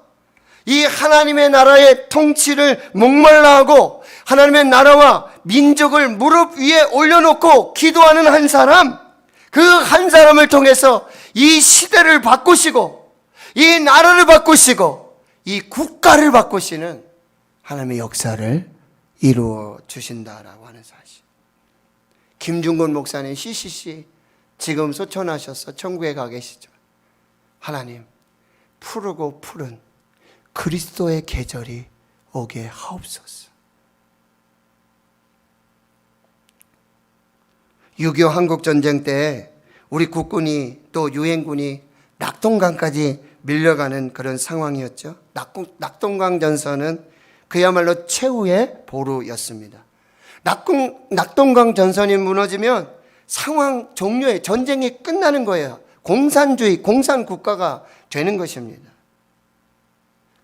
이 하나님의 나라의 통치를 목말라 하고 하나님의 나라와 민족을 무릎 위에 올려놓고 기도하는 한 사람, 그 한 사람을 통해서 이 시대를 바꾸시고 이 나라를 바꾸시고 이 국가를 바꾸시는 하나님의 역사를 이루어 주신다라고 하는 사실. 김중곤 목사님 CCC 지금 소천하셔서 천국에 가 계시죠. 하나님, 푸르고 푸른 그리스도의 계절이 오게 하옵소서. 6.25 한국전쟁 때 우리 국군이 또 유엔군이 낙동강까지 밀려가는 그런 상황이었죠. 낙동강 전선은 그야말로 최후의 보루였습니다. 낙동강 전선이 무너지면 상황 종료에 전쟁이 끝나는 거예요. 공산주의, 공산국가가 되는 것입니다.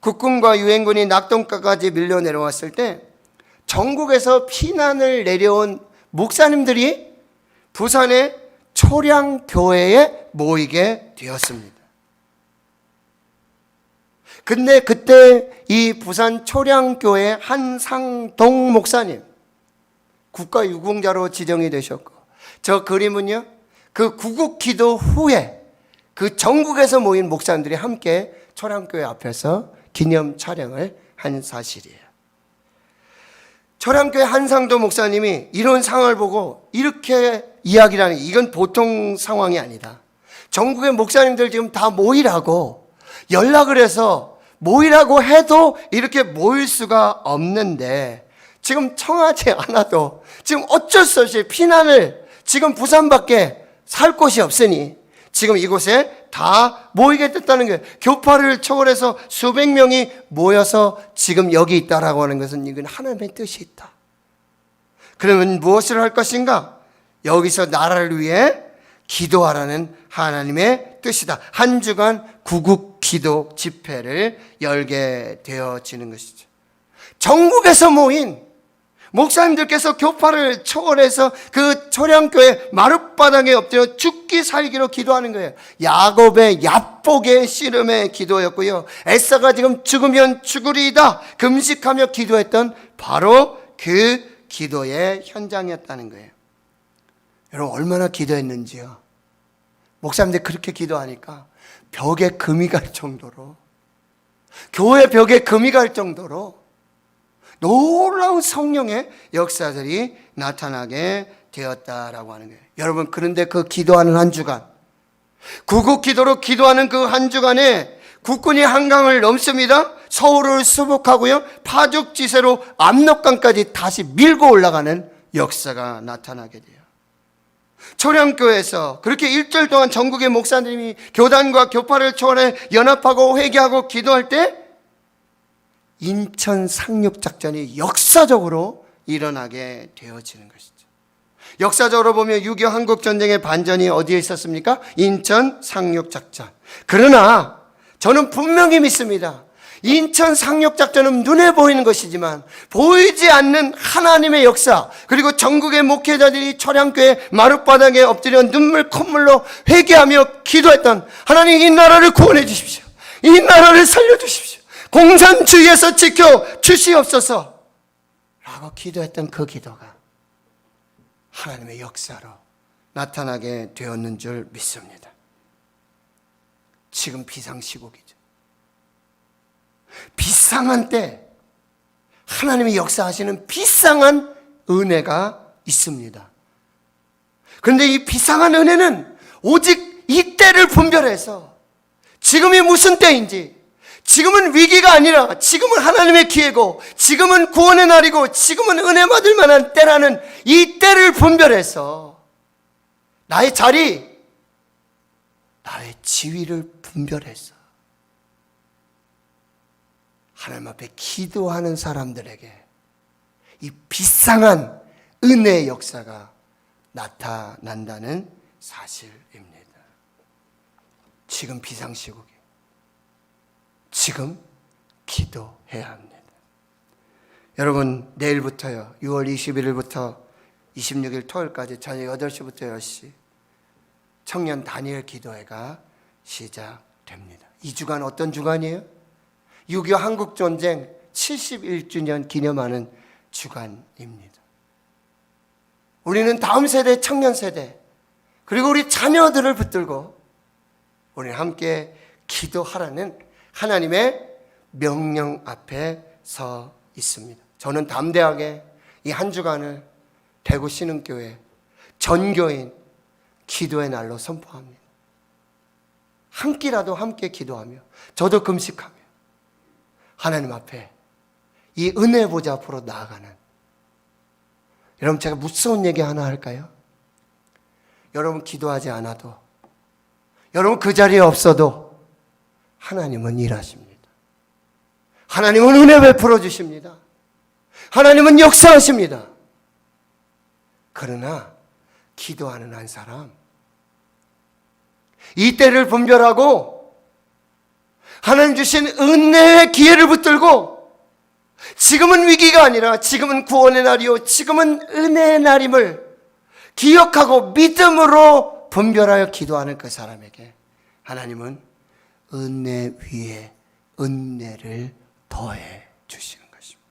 국군과 유엔군이 낙동강까지 밀려 내려왔을 때 전국에서 피난을 내려온 목사님들이 부산의 초량교회에 모이게 되었습니다. 근데 그때 이 부산 초량교회 한상동 목사님 국가유공자로 지정이 되셨고, 저 그림은요, 그 구국기도 후에 그 전국에서 모인 목사님들이 함께 초량교회 앞에서 기념 촬영을 한 사실이에요. 초량교회 한상도 목사님이 이런 상황을 보고 이렇게 이야기를 하는, 이건 보통 상황이 아니다. 전국의 목사님들 지금 다 모이라고 연락을 해서 모이라고 해도 이렇게 모일 수가 없는데 지금 청하지 않아도 지금 어쩔 수 없이 피난을, 지금 부산밖에 살 곳이 없으니 지금 이곳에 다 모이게 됐다는 거예요. 교파를 초월해서 수백 명이 모여서 지금 여기 있다라고 하는 것은 이건 하나님의 뜻이 있다. 그러면 무엇을 할 것인가? 여기서 나라를 위해 기도하라는 하나님의 뜻이다. 한 주간 구국 기도 집회를 열게 되어지는 것이죠. 전국에서 모인 목사님들께서 교파를 초월해서 그 초량교회 마룻바닥에 엎드려 죽기 살기로 기도하는 거예요. 야곱의 야복의 씨름의 기도였고요. 에사가 지금 죽으면 죽으리이다 금식하며 기도했던 바로 그 기도의 현장이었다는 거예요. 여러분, 얼마나 기도했는지요. 목사님들 그렇게 기도하니까 벽에 금이 갈 정도로, 교회 벽에 금이 갈 정도로 놀라운 성령의 역사들이 나타나게 되었다라고 하는 거예요. 여러분, 그런데 그 기도하는 한 주간, 구국 기도로 기도하는 그 한 주간에 국군이 한강을 넘습니다. 서울을 수복하고요, 파죽지세로 압록강까지 다시 밀고 올라가는 역사가 나타나게 돼요. 초량교회에서 그렇게 일주일 동안 전국의 목사님이 교단과 교파를 초월해 연합하고 회개하고 기도할 때 인천 상륙작전이 역사적으로 일어나게 되어지는 것이죠. 역사적으로 보면 6.25 한국전쟁의 반전이 어디에 있었습니까? 인천 상륙작전. 그러나 저는 분명히 믿습니다. 인천 상륙작전은 눈에 보이는 것이지만 보이지 않는 하나님의 역사, 그리고 전국의 목회자들이 초량교회 마룻바닥에 엎드려 눈물 콧물로 회개하며 기도했던, 하나님 이 나라를 구원해 주십시오, 이 나라를 살려주십시오, 공산주의에서 지켜 주시옵소서 라고 기도했던 그 기도가 하나님의 역사로 나타나게 되었는 줄 믿습니다. 지금 비상시국이죠. 비상한 때 하나님이 역사하시는 비상한 은혜가 있습니다. 그런데 이 비상한 은혜는 오직 이 때를 분별해서 지금이 무슨 때인지, 지금은 위기가 아니라 지금은 하나님의 기회고, 지금은 구원의 날이고, 지금은 은혜 받을 만한 때라는 이 때를 분별해서 나의 자리, 나의 지위를 분별해서 하나님 앞에 기도하는 사람들에게 이 비상한 은혜의 역사가 나타난다는 사실입니다. 지금 비상시국이, 지금 기도해야 합니다. 여러분, 내일부터요, 6월 21일부터 26일 토요일까지 저녁 8시부터 10시 청년 다니엘 기도회가 시작됩니다. 이 주간 어떤 주간이에요? 6.25 한국전쟁 71주년 기념하는 주간입니다. 우리는 다음 세대, 청년 세대, 그리고 우리 자녀들을 붙들고 우리는 함께 기도하라는 하나님의 명령 앞에 서 있습니다. 저는 담대하게 이 한 주간을 대구 신흥교회 전교인 기도의 날로 선포합니다. 한 끼라도 함께 기도하며, 저도 금식하며 하나님 앞에 이 은혜 보좌 앞으로 나아가는, 여러분 제가 무서운 얘기 하나 할까요? 여러분 기도하지 않아도, 여러분 그 자리에 없어도 하나님은 일하십니다. 하나님은 은혜 베풀어 주십니다. 하나님은 역사하십니다. 그러나 기도하는 한 사람, 이 때를 분별하고 하나님 주신 은혜의 기회를 붙들고, 지금은 위기가 아니라 지금은 구원의 날이요, 지금은 은혜의 날임을 기억하고 믿음으로 분별하여 기도하는 그 사람에게 하나님은 은혜 위에 은혜를 더해 주시는 것입니다.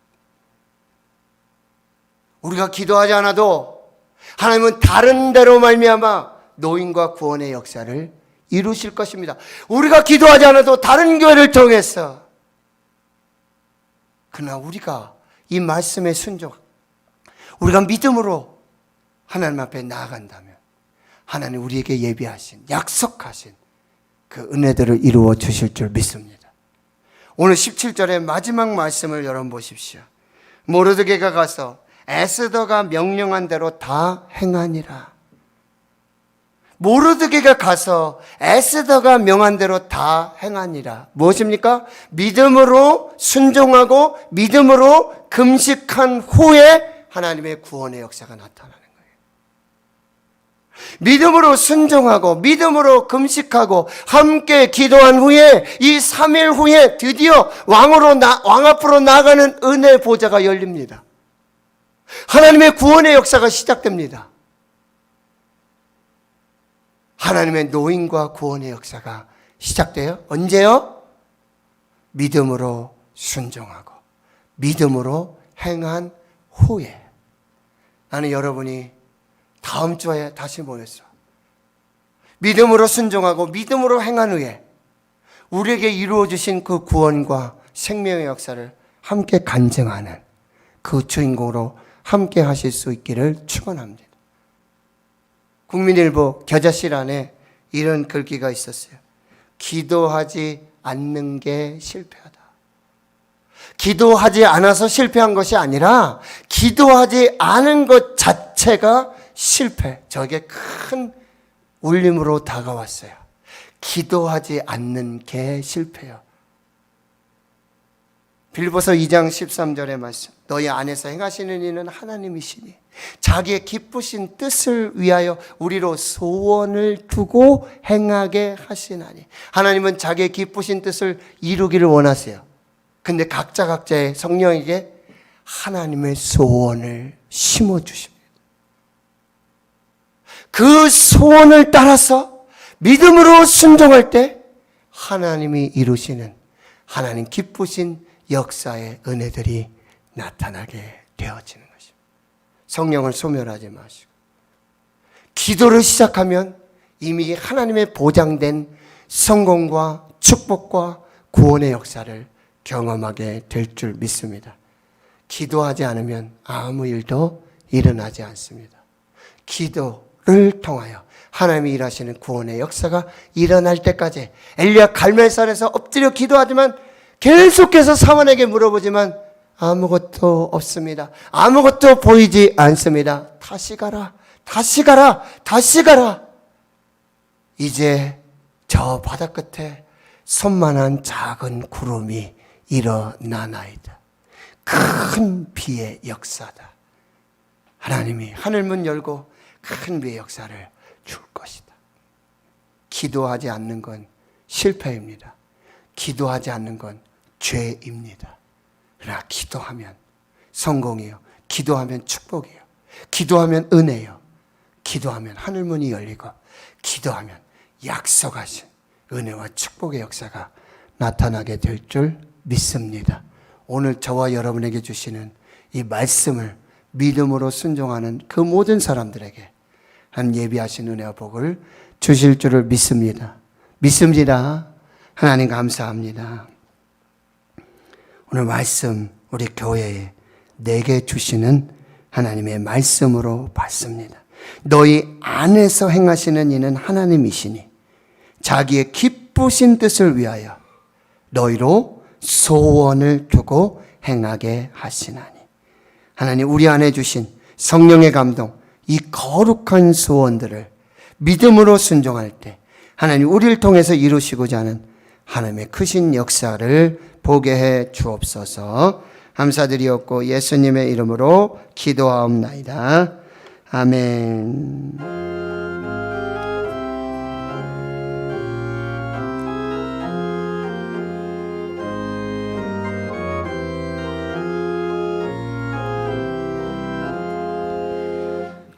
우리가 기도하지 않아도 하나님은 다른 데로 말미암아 노인과 구원의 역사를 이루실 것입니다. 우리가 기도하지 않아도 다른 교회를 통해서, 그러나 우리가 이 말씀에 순종, 우리가 믿음으로 하나님 앞에 나아간다면 하나님 우리에게 예비하신, 약속하신 그 은혜들을 이루어 주실 줄 믿습니다. 오늘 17절의 마지막 말씀을 여러분 보십시오. 모르드게가 가서 에스더가 명령한 대로 다 행하니라. 모르드게가 가서 에스더가 명한 대로 다 행하니라. 무엇입니까? 믿음으로 순종하고 믿음으로 금식한 후에 하나님의 구원의 역사가 나타나는 거예요. 믿음으로 순종하고 믿음으로 금식하고 함께 기도한 후에, 이 3일 후에 드디어 왕 앞으로 나아가는 은혜 보좌가 열립니다. 하나님의 구원의 역사가 시작됩니다. 하나님의 노인과 구원의 역사가 시작돼요. 언제요? 믿음으로 순종하고 믿음으로 행한 후에. 나는 여러분이 다음 주에 다시 모였어. 믿음으로 순종하고 믿음으로 행한 후에 우리에게 이루어 주신 그 구원과 생명의 역사를 함께 간증하는 그 주인공으로 함께 하실 수 있기를 축원합니다. 국민일보 겨자실 안에 이런 글귀가 있었어요. 기도하지 않는 게 실패하다. 기도하지 않아서 실패한 것이 아니라 기도하지 않은 것 자체가 실패. 저에게 큰 울림으로 다가왔어요. 기도하지 않는 게 실패요. 빌보서 2장 13절의 말씀. 너희 안에서 행하시는 이는 하나님이시니 자기의 기쁘신 뜻을 위하여 우리로 소원을 두고 행하게 하시나니. 하나님은 자기의 기쁘신 뜻을 이루기를 원하세요. 근데 각자의 성령에게 하나님의 소원을 심어주십니다. 그 소원을 따라서 믿음으로 순종할 때 하나님이 이루시는 하나님 기쁘신 역사의 은혜들이 나타나게 되어지는 것입니다. 성령을 소멸하지 마시고 기도를 시작하면 이미 하나님의 보장된 성공과 축복과 구원의 역사를 경험하게 될 줄 믿습니다. 기도하지 않으면 아무 일도 일어나지 않습니다. 기도를 통하여 하나님이 일하시는 구원의 역사가 일어날 때까지 엘리야 갈멜산에서 엎드려 기도하지만 계속해서 사원에게 물어보지만 아무것도 없습니다. 아무것도 보이지 않습니다. 다시 가라, 다시 가라, 다시 가라. 이제 저 바다 끝에 손만한 작은 구름이 일어나나이다. 큰 비의 역사다. 하나님이 하늘문 열고 큰 비의 역사를 줄 것이다. 기도하지 않는 건 실패입니다. 기도하지 않는 건 죄입니다. 그러나 기도하면 성공이요. 기도하면 축복이요. 기도하면 은혜요. 기도하면 하늘문이 열리고 기도하면 약속하신 은혜와 축복의 역사가 나타나게 될 줄 믿습니다. 오늘 저와 여러분에게 주시는 이 말씀을 믿음으로 순종하는 그 모든 사람들에게 한 예비하신 은혜와 복을 주실 줄을 믿습니다. 믿습니다. 하나님 감사합니다. 오늘 말씀 우리 교회에 내게 주시는 하나님의 말씀으로 받습니다. 너희 안에서 행하시는 이는 하나님이시니 자기의 기쁘신 뜻을 위하여 너희로 소원을 두고 행하게 하시나니. 하나님 우리 안에 주신 성령의 감동, 이 거룩한 소원들을 믿음으로 순종할 때 하나님 우리를 통해서 이루시고자 하는 하나님의 크신 역사를 보게 해 주옵소서. 감사드리옵고 예수님의 이름으로 기도하옵나이다. 아멘.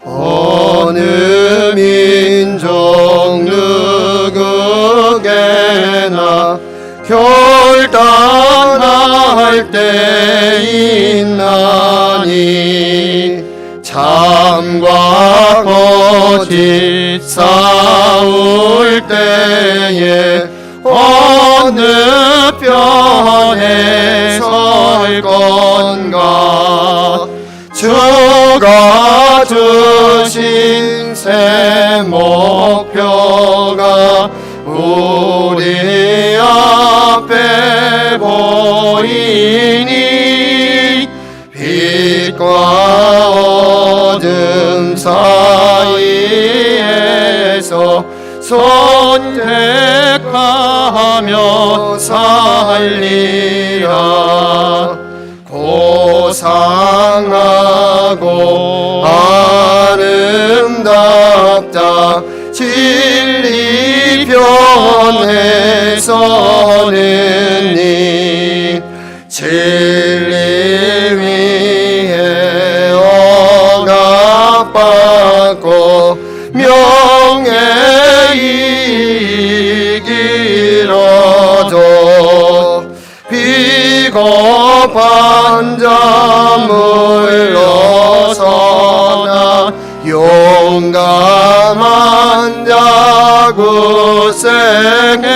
어느 민족 누구에게나 결단할 때 있나니 참과 거짓 싸울 때에 어느 편에 설 건가. 주가 주신 새 목표가 우리 앞에 보이니 빛과 어둠 사이에서 선택하며 살리라. 고상하고 아름답다 진리 편에 서는 이 진리 위에 억압받고 명예 이기려도 비겁한 자 물러서나 용감한 자 굳세게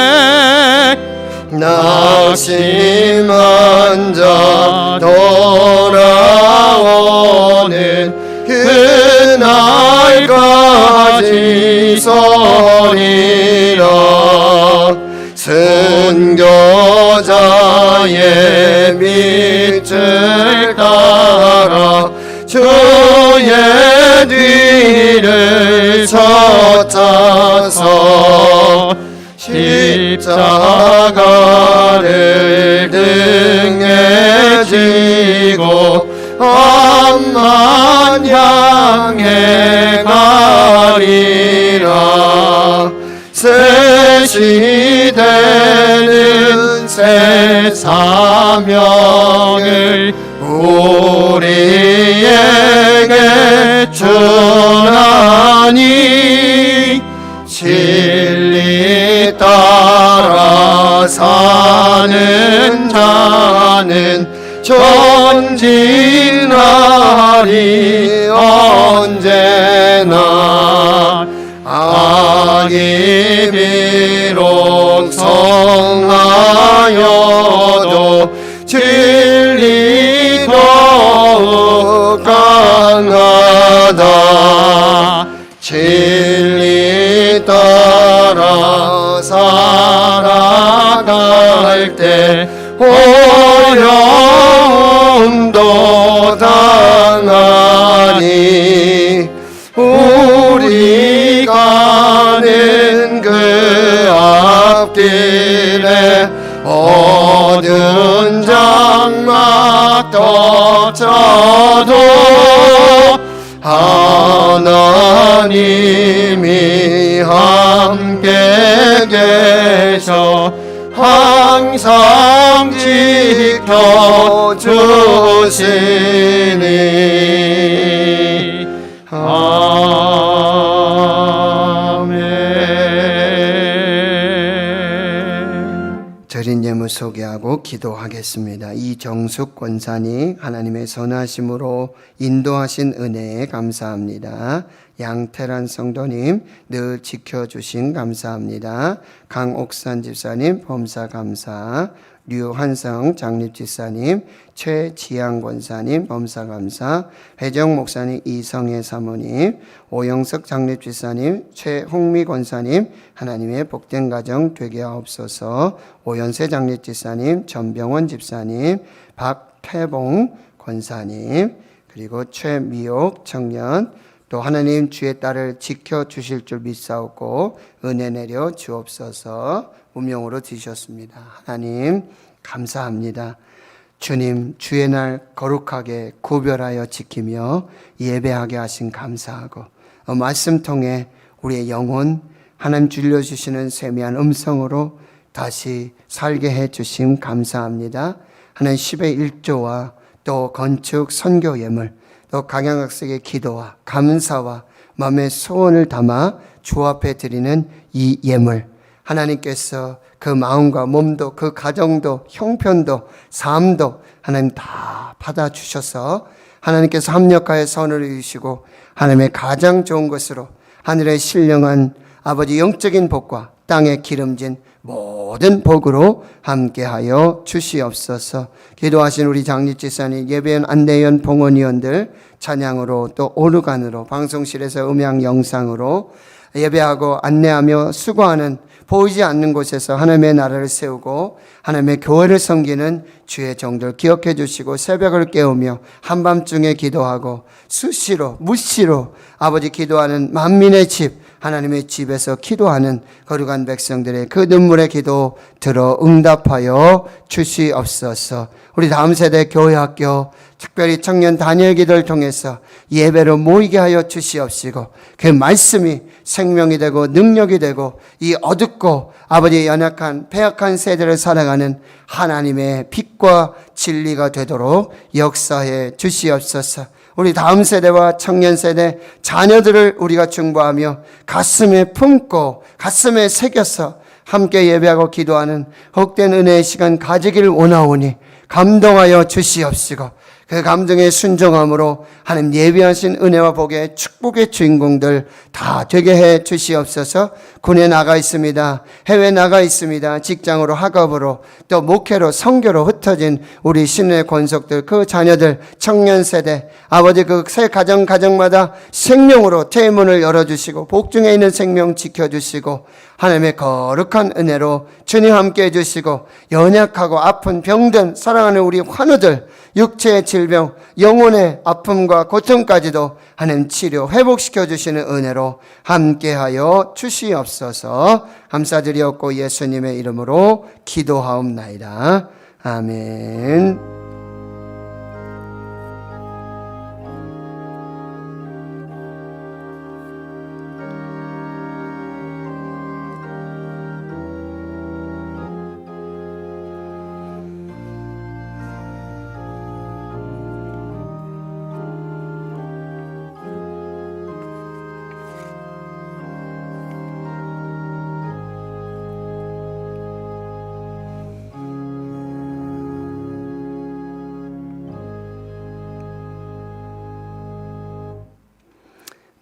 낙심한 자 돌아오는 그날까지 서리라. 순교자의 빛을 따라 주의 뒤를 쫓아서 십자가를 등에 지고 앞만 향해 가리라. 새 시대는 세상 사명을 우리에게 주나니 진리 따라 사는 자는 전진하리 언제나. 악이 비록 성하여도 진리 더욱 강하다. 진리 따라 살아갈 때 어려움도 당하니 우리 가는 그 앞길에 어두운 장막 덮쳐도 하나님이 함께 계셔 항상 지켜주시니. 아멘. 드린 예물 소개하고 기도하겠습니다. 이정숙 권사님, 하나님의 선하심으로 인도하신 은혜에 감사합니다. 양태란 성도님, 늘 지켜주신 감사합니다. 강옥산 집사님, 범사 감사. 류한성 장립집사님, 최지양 권사님, 범사 감사. 회정 목사님, 이성애 사모님, 오영석 장립집사님, 최홍미 권사님, 하나님의 복된 가정 되게 하옵소서. 오연세 장립집사님, 전병원 집사님, 박태봉 권사님, 그리고 최미옥 청년, 또 하나님 주의 딸을 지켜주실 줄 믿사옵고 은혜 내려 주옵소서. 무명으로 드셨습니다. 하나님 감사합니다. 주님 주의 날 거룩하게 구별하여 지키며 예배하게 하신 감사하고 말씀 통해 우리의 영혼 하나님 들려주시는 세미한 음성으로 다시 살게 해주심 감사합니다. 하나님 10의 1조와 또 건축 선교 예물 또 강양학생의 기도와 감사와 마음의 소원을 담아 주 앞에 드리는 이 예물, 하나님께서 그 마음과 몸도 그 가정도 형편도 삶도 하나님 다 받아주셔서 하나님께서 합력하여 선을 이루시고 하나님의 가장 좋은 것으로 하늘의 신령한 아버지 영적인 복과 땅에 기름진 모든 복으로 함께하여 주시옵소서. 기도하신 우리 장립집사님, 예배원 안내위원 봉헌위원들 찬양으로 또 오르간으로 방송실에서 음향 영상으로 예배하고 안내하며 수고하는 보이지 않는 곳에서 하나님의 나라를 세우고 하나님의 교회를 섬기는 주의 종들 기억해 주시고 새벽을 깨우며 한밤중에 기도하고 수시로 무시로 아버지 기도하는 만민의 집 하나님의 집에서 기도하는 거룩한 백성들의 그 눈물의 기도 들어 응답하여 주시옵소서. 우리 다음 세대 교회학교 특별히 청년 단일 기도를 통해서 예배로 모이게 하여 주시옵시고 그 말씀이 생명이 되고 능력이 되고 이 어둡고 아버지의 연약한 패약한 세대를 살아가는 하나님의 빛과 진리가 되도록 역사해 주시옵소서. 우리 다음 세대와 청년 세대 자녀들을 우리가 중보하며 가슴에 품고 가슴에 새겨서 함께 예배하고 기도하는 헛된 은혜의 시간 가지기를 원하오니 감동하여 주시옵시고 그 감동의 순종함으로 하나님 예비하신 은혜와 복의 축복의 주인공들 다 되게 해 주시옵소서. 군에 나가 있습니다. 해외 나가 있습니다. 직장으로 학업으로 또 목회로 선교로 흩어진 우리 신의 권속들 그 자녀들 청년 세대 아버지 그 새 가정마다 생명으로 태문을 열어주시고 복중에 있는 생명 지켜주시고 하나님의 거룩한 은혜로 주님 함께 해주시고 연약하고 아픈 병든 사랑하는 우리 환우들 육체의 질병 영혼의 아픔과 고통까지도 하나님 치료 회복시켜 주시는 은혜로 함께하여 주시옵소서. 감사드리옵고 예수님의 이름으로 기도하옵나이다. 아멘.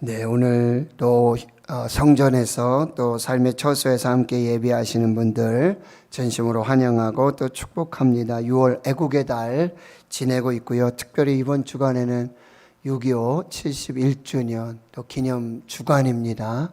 네, 오늘 또 성전에서 또 삶의 처소에서 함께 예배하시는 분들 진심으로 환영하고 또 축복합니다. 6월 애국의 달 지내고 있고요. 특별히 이번 주간에는 6.25 71주년 또 기념 주간입니다.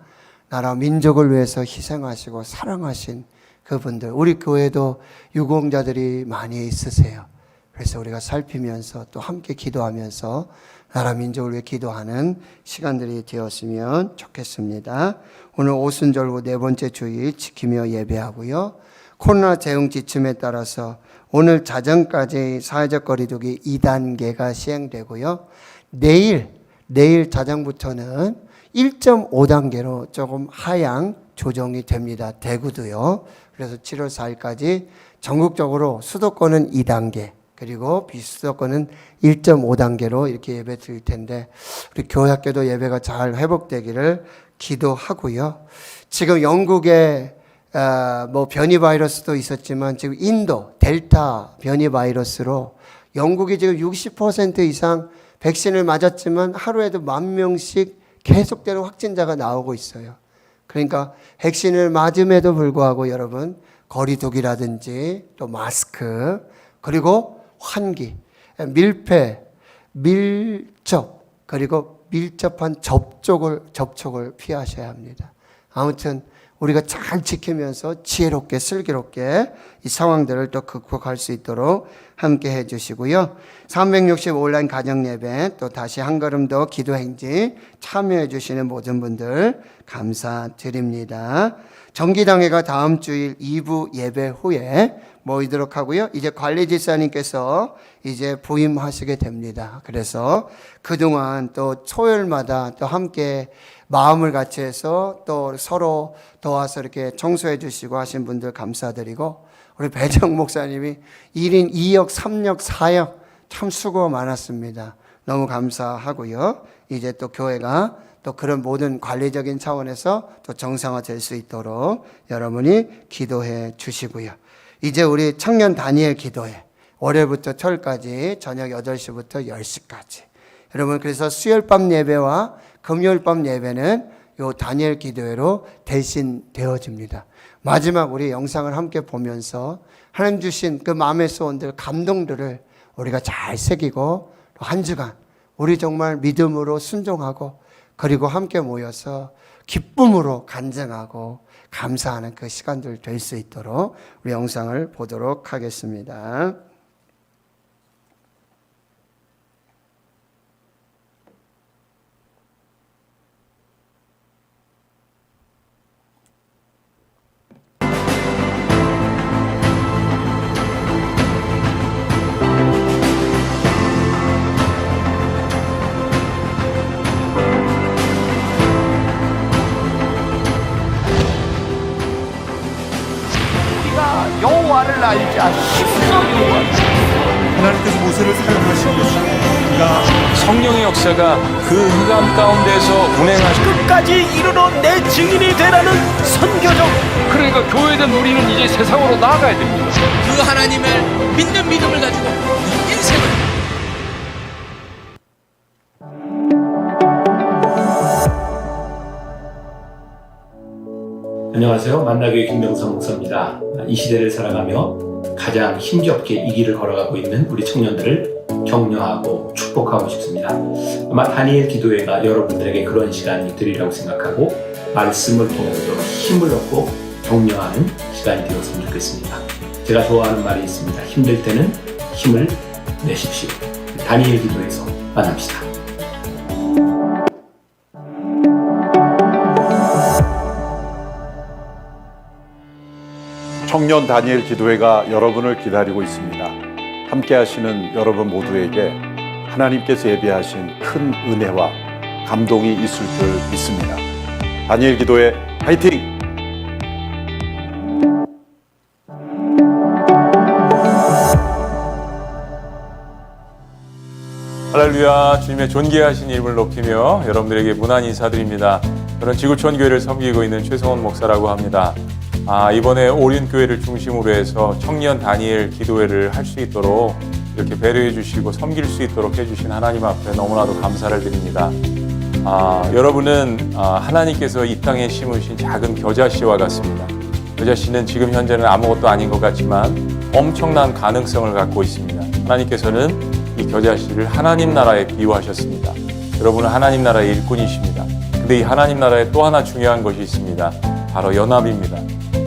나라 민족을 위해서 희생하시고 사랑하신 그분들, 우리 교회도 유공자들이 많이 있으세요. 그래서 우리가 살피면서 또 함께 기도하면서 나라 민족을 위해 기도하는 시간들이 되었으면 좋겠습니다. 오늘 오순절후 네 번째 주일 지키며 예배하고요. 코로나 대응 지침에 따라서 오늘 자정까지 사회적 거리두기 2단계가 시행되고요. 내일 자정부터는 1.5단계로 조금 하향 조정이 됩니다. 대구도요. 그래서 7월 4일까지 전국적으로 수도권은 2단계, 그리고 비수도권은 1.5단계로 이렇게 예배 드릴 텐데, 우리 교회학교도 예배가 잘 회복되기를 기도하고요. 지금 영국에 변이 바이러스도 있었지만 지금 인도 델타 변이 바이러스로 영국이 지금 60% 이상 백신을 맞았지만 하루에도 10,000명씩 계속되는 확진자가 나오고 있어요. 그러니까 백신을 맞음에도 불구하고 여러분 거리두기라든지 또 마스크, 그리고 환기, 밀폐, 밀접, 그리고 밀접한 접촉을 피하셔야 합니다. 아무튼 우리가 잘 지키면서 지혜롭게 슬기롭게 이 상황들을 또 극복할 수 있도록 함께 해주시고요. 365 온라인 가정예배 또 다시 한 걸음 더 기도행진 참여해 주시는 모든 분들 감사드립니다. 정기당회가 다음 주일 2부 예배 후에 모이도록 하고요. 이제 관리지사님께서 이제 부임하시게 됩니다. 그래서 그동안 또 토요일마다 또 함께 마음을 같이 해서 또 서로 도와서 이렇게 청소해 주시고 하신 분들 감사드리고, 우리 배정 목사님이 1인 2역, 3역, 4역 참 수고 많았습니다. 너무 감사하고요. 이제 또 교회가 또 그런 모든 관리적인 차원에서 또 정상화될 수 있도록 여러분이 기도해 주시고요. 이제 우리 청년 다니엘 기도회 월요일부터 토요일까지 저녁 8시부터 10시까지, 여러분 그래서 수요일 밤 예배와 금요일 밤 예배는 요 다니엘 기도회로 대신 되어집니다. 마지막 우리 영상을 함께 보면서 하나님 주신 그 마음의 소원들, 감동들을 우리가 잘 새기고 한 주간 우리 정말 믿음으로 순종하고 그리고 함께 모여서 기쁨으로 간증하고 감사하는 그 시간들 될 수 있도록 우리 영상을 보도록 하겠습니다. 여호와를 알지 않겠어. 하나님께서 모세를 사용하신 것이 그가 성령의 역사가 그 흑암 가운데서 운행하시 끝까지 이르러 내 증인이 되라는 선교적. 그러니까 교회된 우리는 이제 세상으로 나아가야 됩니다. 그 하나님을 믿는 믿음을 가지고 인생을 안녕하세요. 만나교회 김명선 목사입니다. 이 시대를 살아가며 가장 힘겹게 이 길을 걸어가고 있는 우리 청년들을 격려하고 축복하고 싶습니다. 아마 다니엘 기도회가 여러분들에게 그런 시간이 되리라고 생각하고 말씀을 통해서 힘을 얻고 격려하는 시간이 되었으면 좋겠습니다. 제가 좋아하는 말이 있습니다. 힘들 때는 힘을 내십시오. 다니엘 기도회에서 만납시다. 청년 다니엘 기도회가 여러분을 기다리고 있습니다. 함께 하시는 여러분 모두에게 하나님께서 예비하신 큰 은혜와 감동이 있을 줄 믿습니다. 다니엘 기도회 화이팅! 할렐루야. 주님의 존귀하신 이름을 높이며 여러분들에게 문안 인사드립니다. 저는 지구촌 교회를 섬기고 있는 최성원 목사라고 합니다. 이번에 오륜교회를 중심으로 해서 청년 다니엘 기도회를 할 수 있도록 이렇게 배려해 주시고 섬길 수 있도록 해주신 하나님 앞에 너무나도 감사를 드립니다. 여러분은 하나님께서 이 땅에 심으신 작은 겨자씨와 같습니다. 겨자씨는 지금 현재는 아무것도 아닌 것 같지만 엄청난 가능성을 갖고 있습니다. 하나님께서는 이 겨자씨를 하나님 나라에 비유하셨습니다. 여러분은 하나님 나라의 일꾼이십니다. 근데 이 하나님 나라에 또 하나 중요한 것이 있습니다. 바로 연합입니다.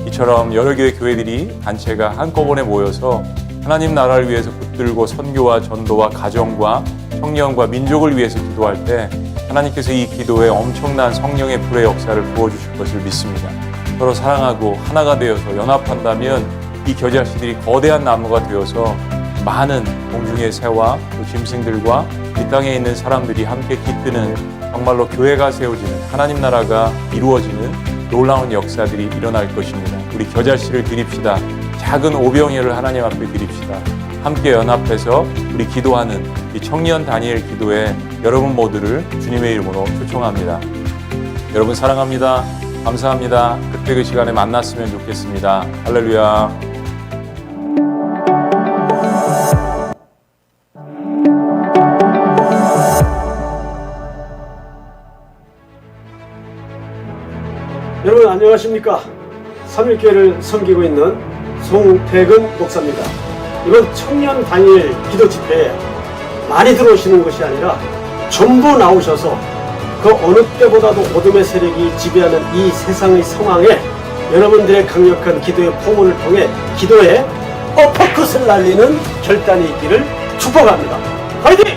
이처럼 여러 개의 교회들이 단체가 한꺼번에 모여서 하나님 나라를 위해서 붙들고 선교와 전도와 가정과 청년과 민족을 위해서 기도할 때 하나님께서 이 기도에 엄청난 성령의 불의 역사를 부어주실 것을 믿습니다. 서로 사랑하고 하나가 되어서 연합한다면 이 겨자씨들이 거대한 나무가 되어서 많은 공중의 새와 또 짐승들과 이 땅에 있는 사람들이 함께 깃드는 정말로 교회가 세워지는 하나님 나라가 이루어지는 놀라운 역사들이 일어날 것입니다. 우리 겨자씨를 드립시다. 작은 오병이어를 하나님 앞에 드립시다. 함께 연합해서 우리 기도하는 이 청년 다니엘 기도에 여러분 모두를 주님의 이름으로 초청합니다. 여러분 사랑합니다. 감사합니다. 그때 그 시간에 만났으면 좋겠습니다. 할렐루야. 여러분 안녕하십니까? 3일교회를 섬기고 있는 송태근 목사입니다. 이번 청년 다니엘 기도 집회에 많이 들어오시는 것이 아니라 전부 나오셔서 그 어느 때보다도 어둠의 세력이 지배하는 이 세상의 상황에 여러분들의 강력한 기도의 포문을 통해 기도에 어퍼컷을 날리는 결단이 있기를 축복합니다. 화이팅!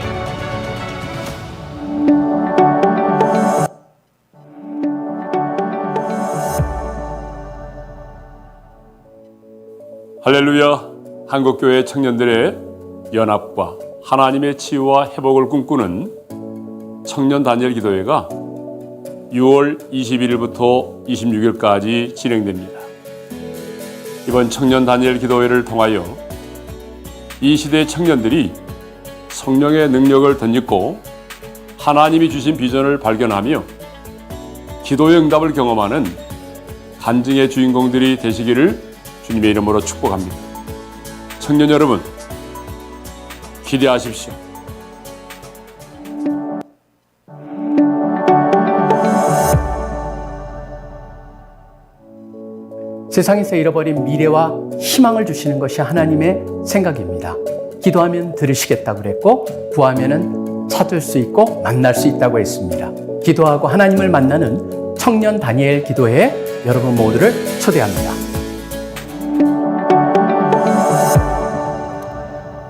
할렐루야. 한국교회 청년들의 연합과 하나님의 치유와 회복을 꿈꾸는 청년 다니엘 기도회가 6월 21일부터 26일까지 진행됩니다. 이번 청년 다니엘 기도회를 통하여 이 시대의 청년들이 성령의 능력을 덧입고 하나님이 주신 비전을 발견하며 기도의 응답을 경험하는 간증의 주인공들이 되시기를 주님의 이름으로 축복합니다. 청년 여러분, 기대하십시오. 세상에서 잃어버린 미래와 희망을 주시는 것이 하나님의 생각입니다. 기도하면 들으시겠다고 그랬고 구하면은 찾을 수 있고 만날 수 있다고 했습니다. 기도하고 하나님을 만나는 청년 다니엘 기도회에 여러분 모두를 초대합니다.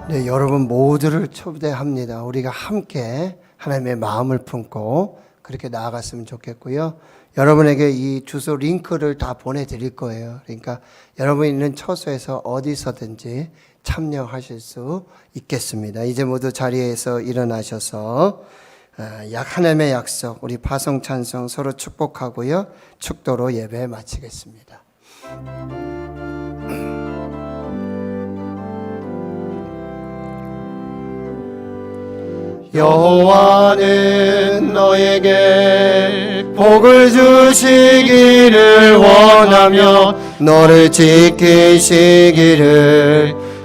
네, 여러분 모두를 초대합니다. 우리가 함께 하나님의 마음을 품고 그렇게 나아갔으면 좋겠고요. 여러분에게 이 주소 링크를 다 보내드릴 거예요. 그러니까 여러분이 있는 처소에서 어디서든지 참여하실 수 있겠습니다. 이제 모두 자리에서 일어나셔서 하나님의 약속, 우리 파송 찬송 서로 축복하고요. 축도로 예배 마치겠습니다. 여호와는 너에게 복을 주시기를 원하며 너를 지키시기를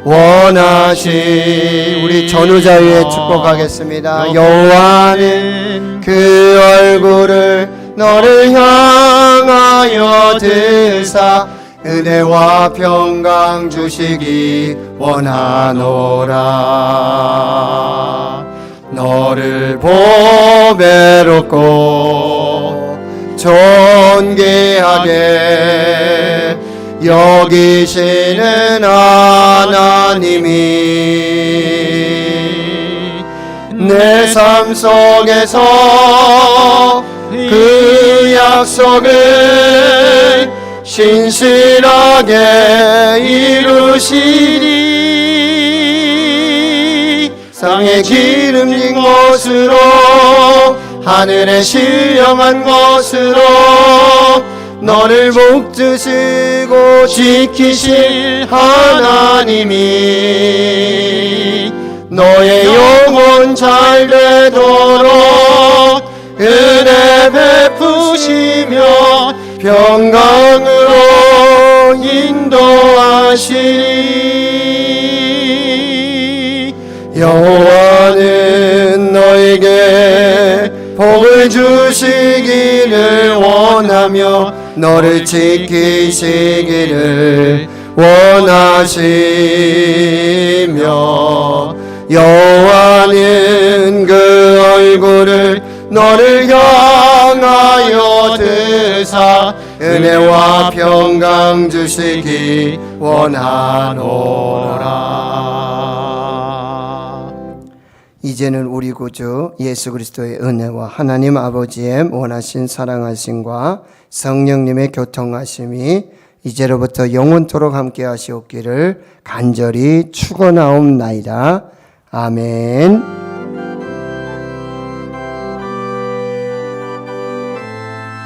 원하시. 우리 전우자 위에 축복하겠습니다. 여호와는 그 얼굴을 너를 향하여 드사 은혜와 평강 주시기 원하노라. 너를 보배롭고 존귀하게 여기시는 하나님이 내 삶 속에서 그 약속을 신실하게 이루시리. 땅에 기름진 것으로 하늘에 신령한 것으로 너를 붙드시고 지키실 하나님이 너의 영혼 잘 되도록 은혜 베푸시며 평강으로 인도하시리. 여호와는 너에게 복을 주시기를 원하며 너를 지키시기를 원하시며 여호와는 그 얼굴을 너를 향하여 드사 은혜와 평강 주시기 원하노라. 이제는 우리 구주 예수 그리스도의 은혜와 하나님 아버지의 원하신 사랑하심과 성령님의 교통하심이 이제로부터 영원토록 함께 하시옵기를 간절히 축원하옵나이다. 아멘.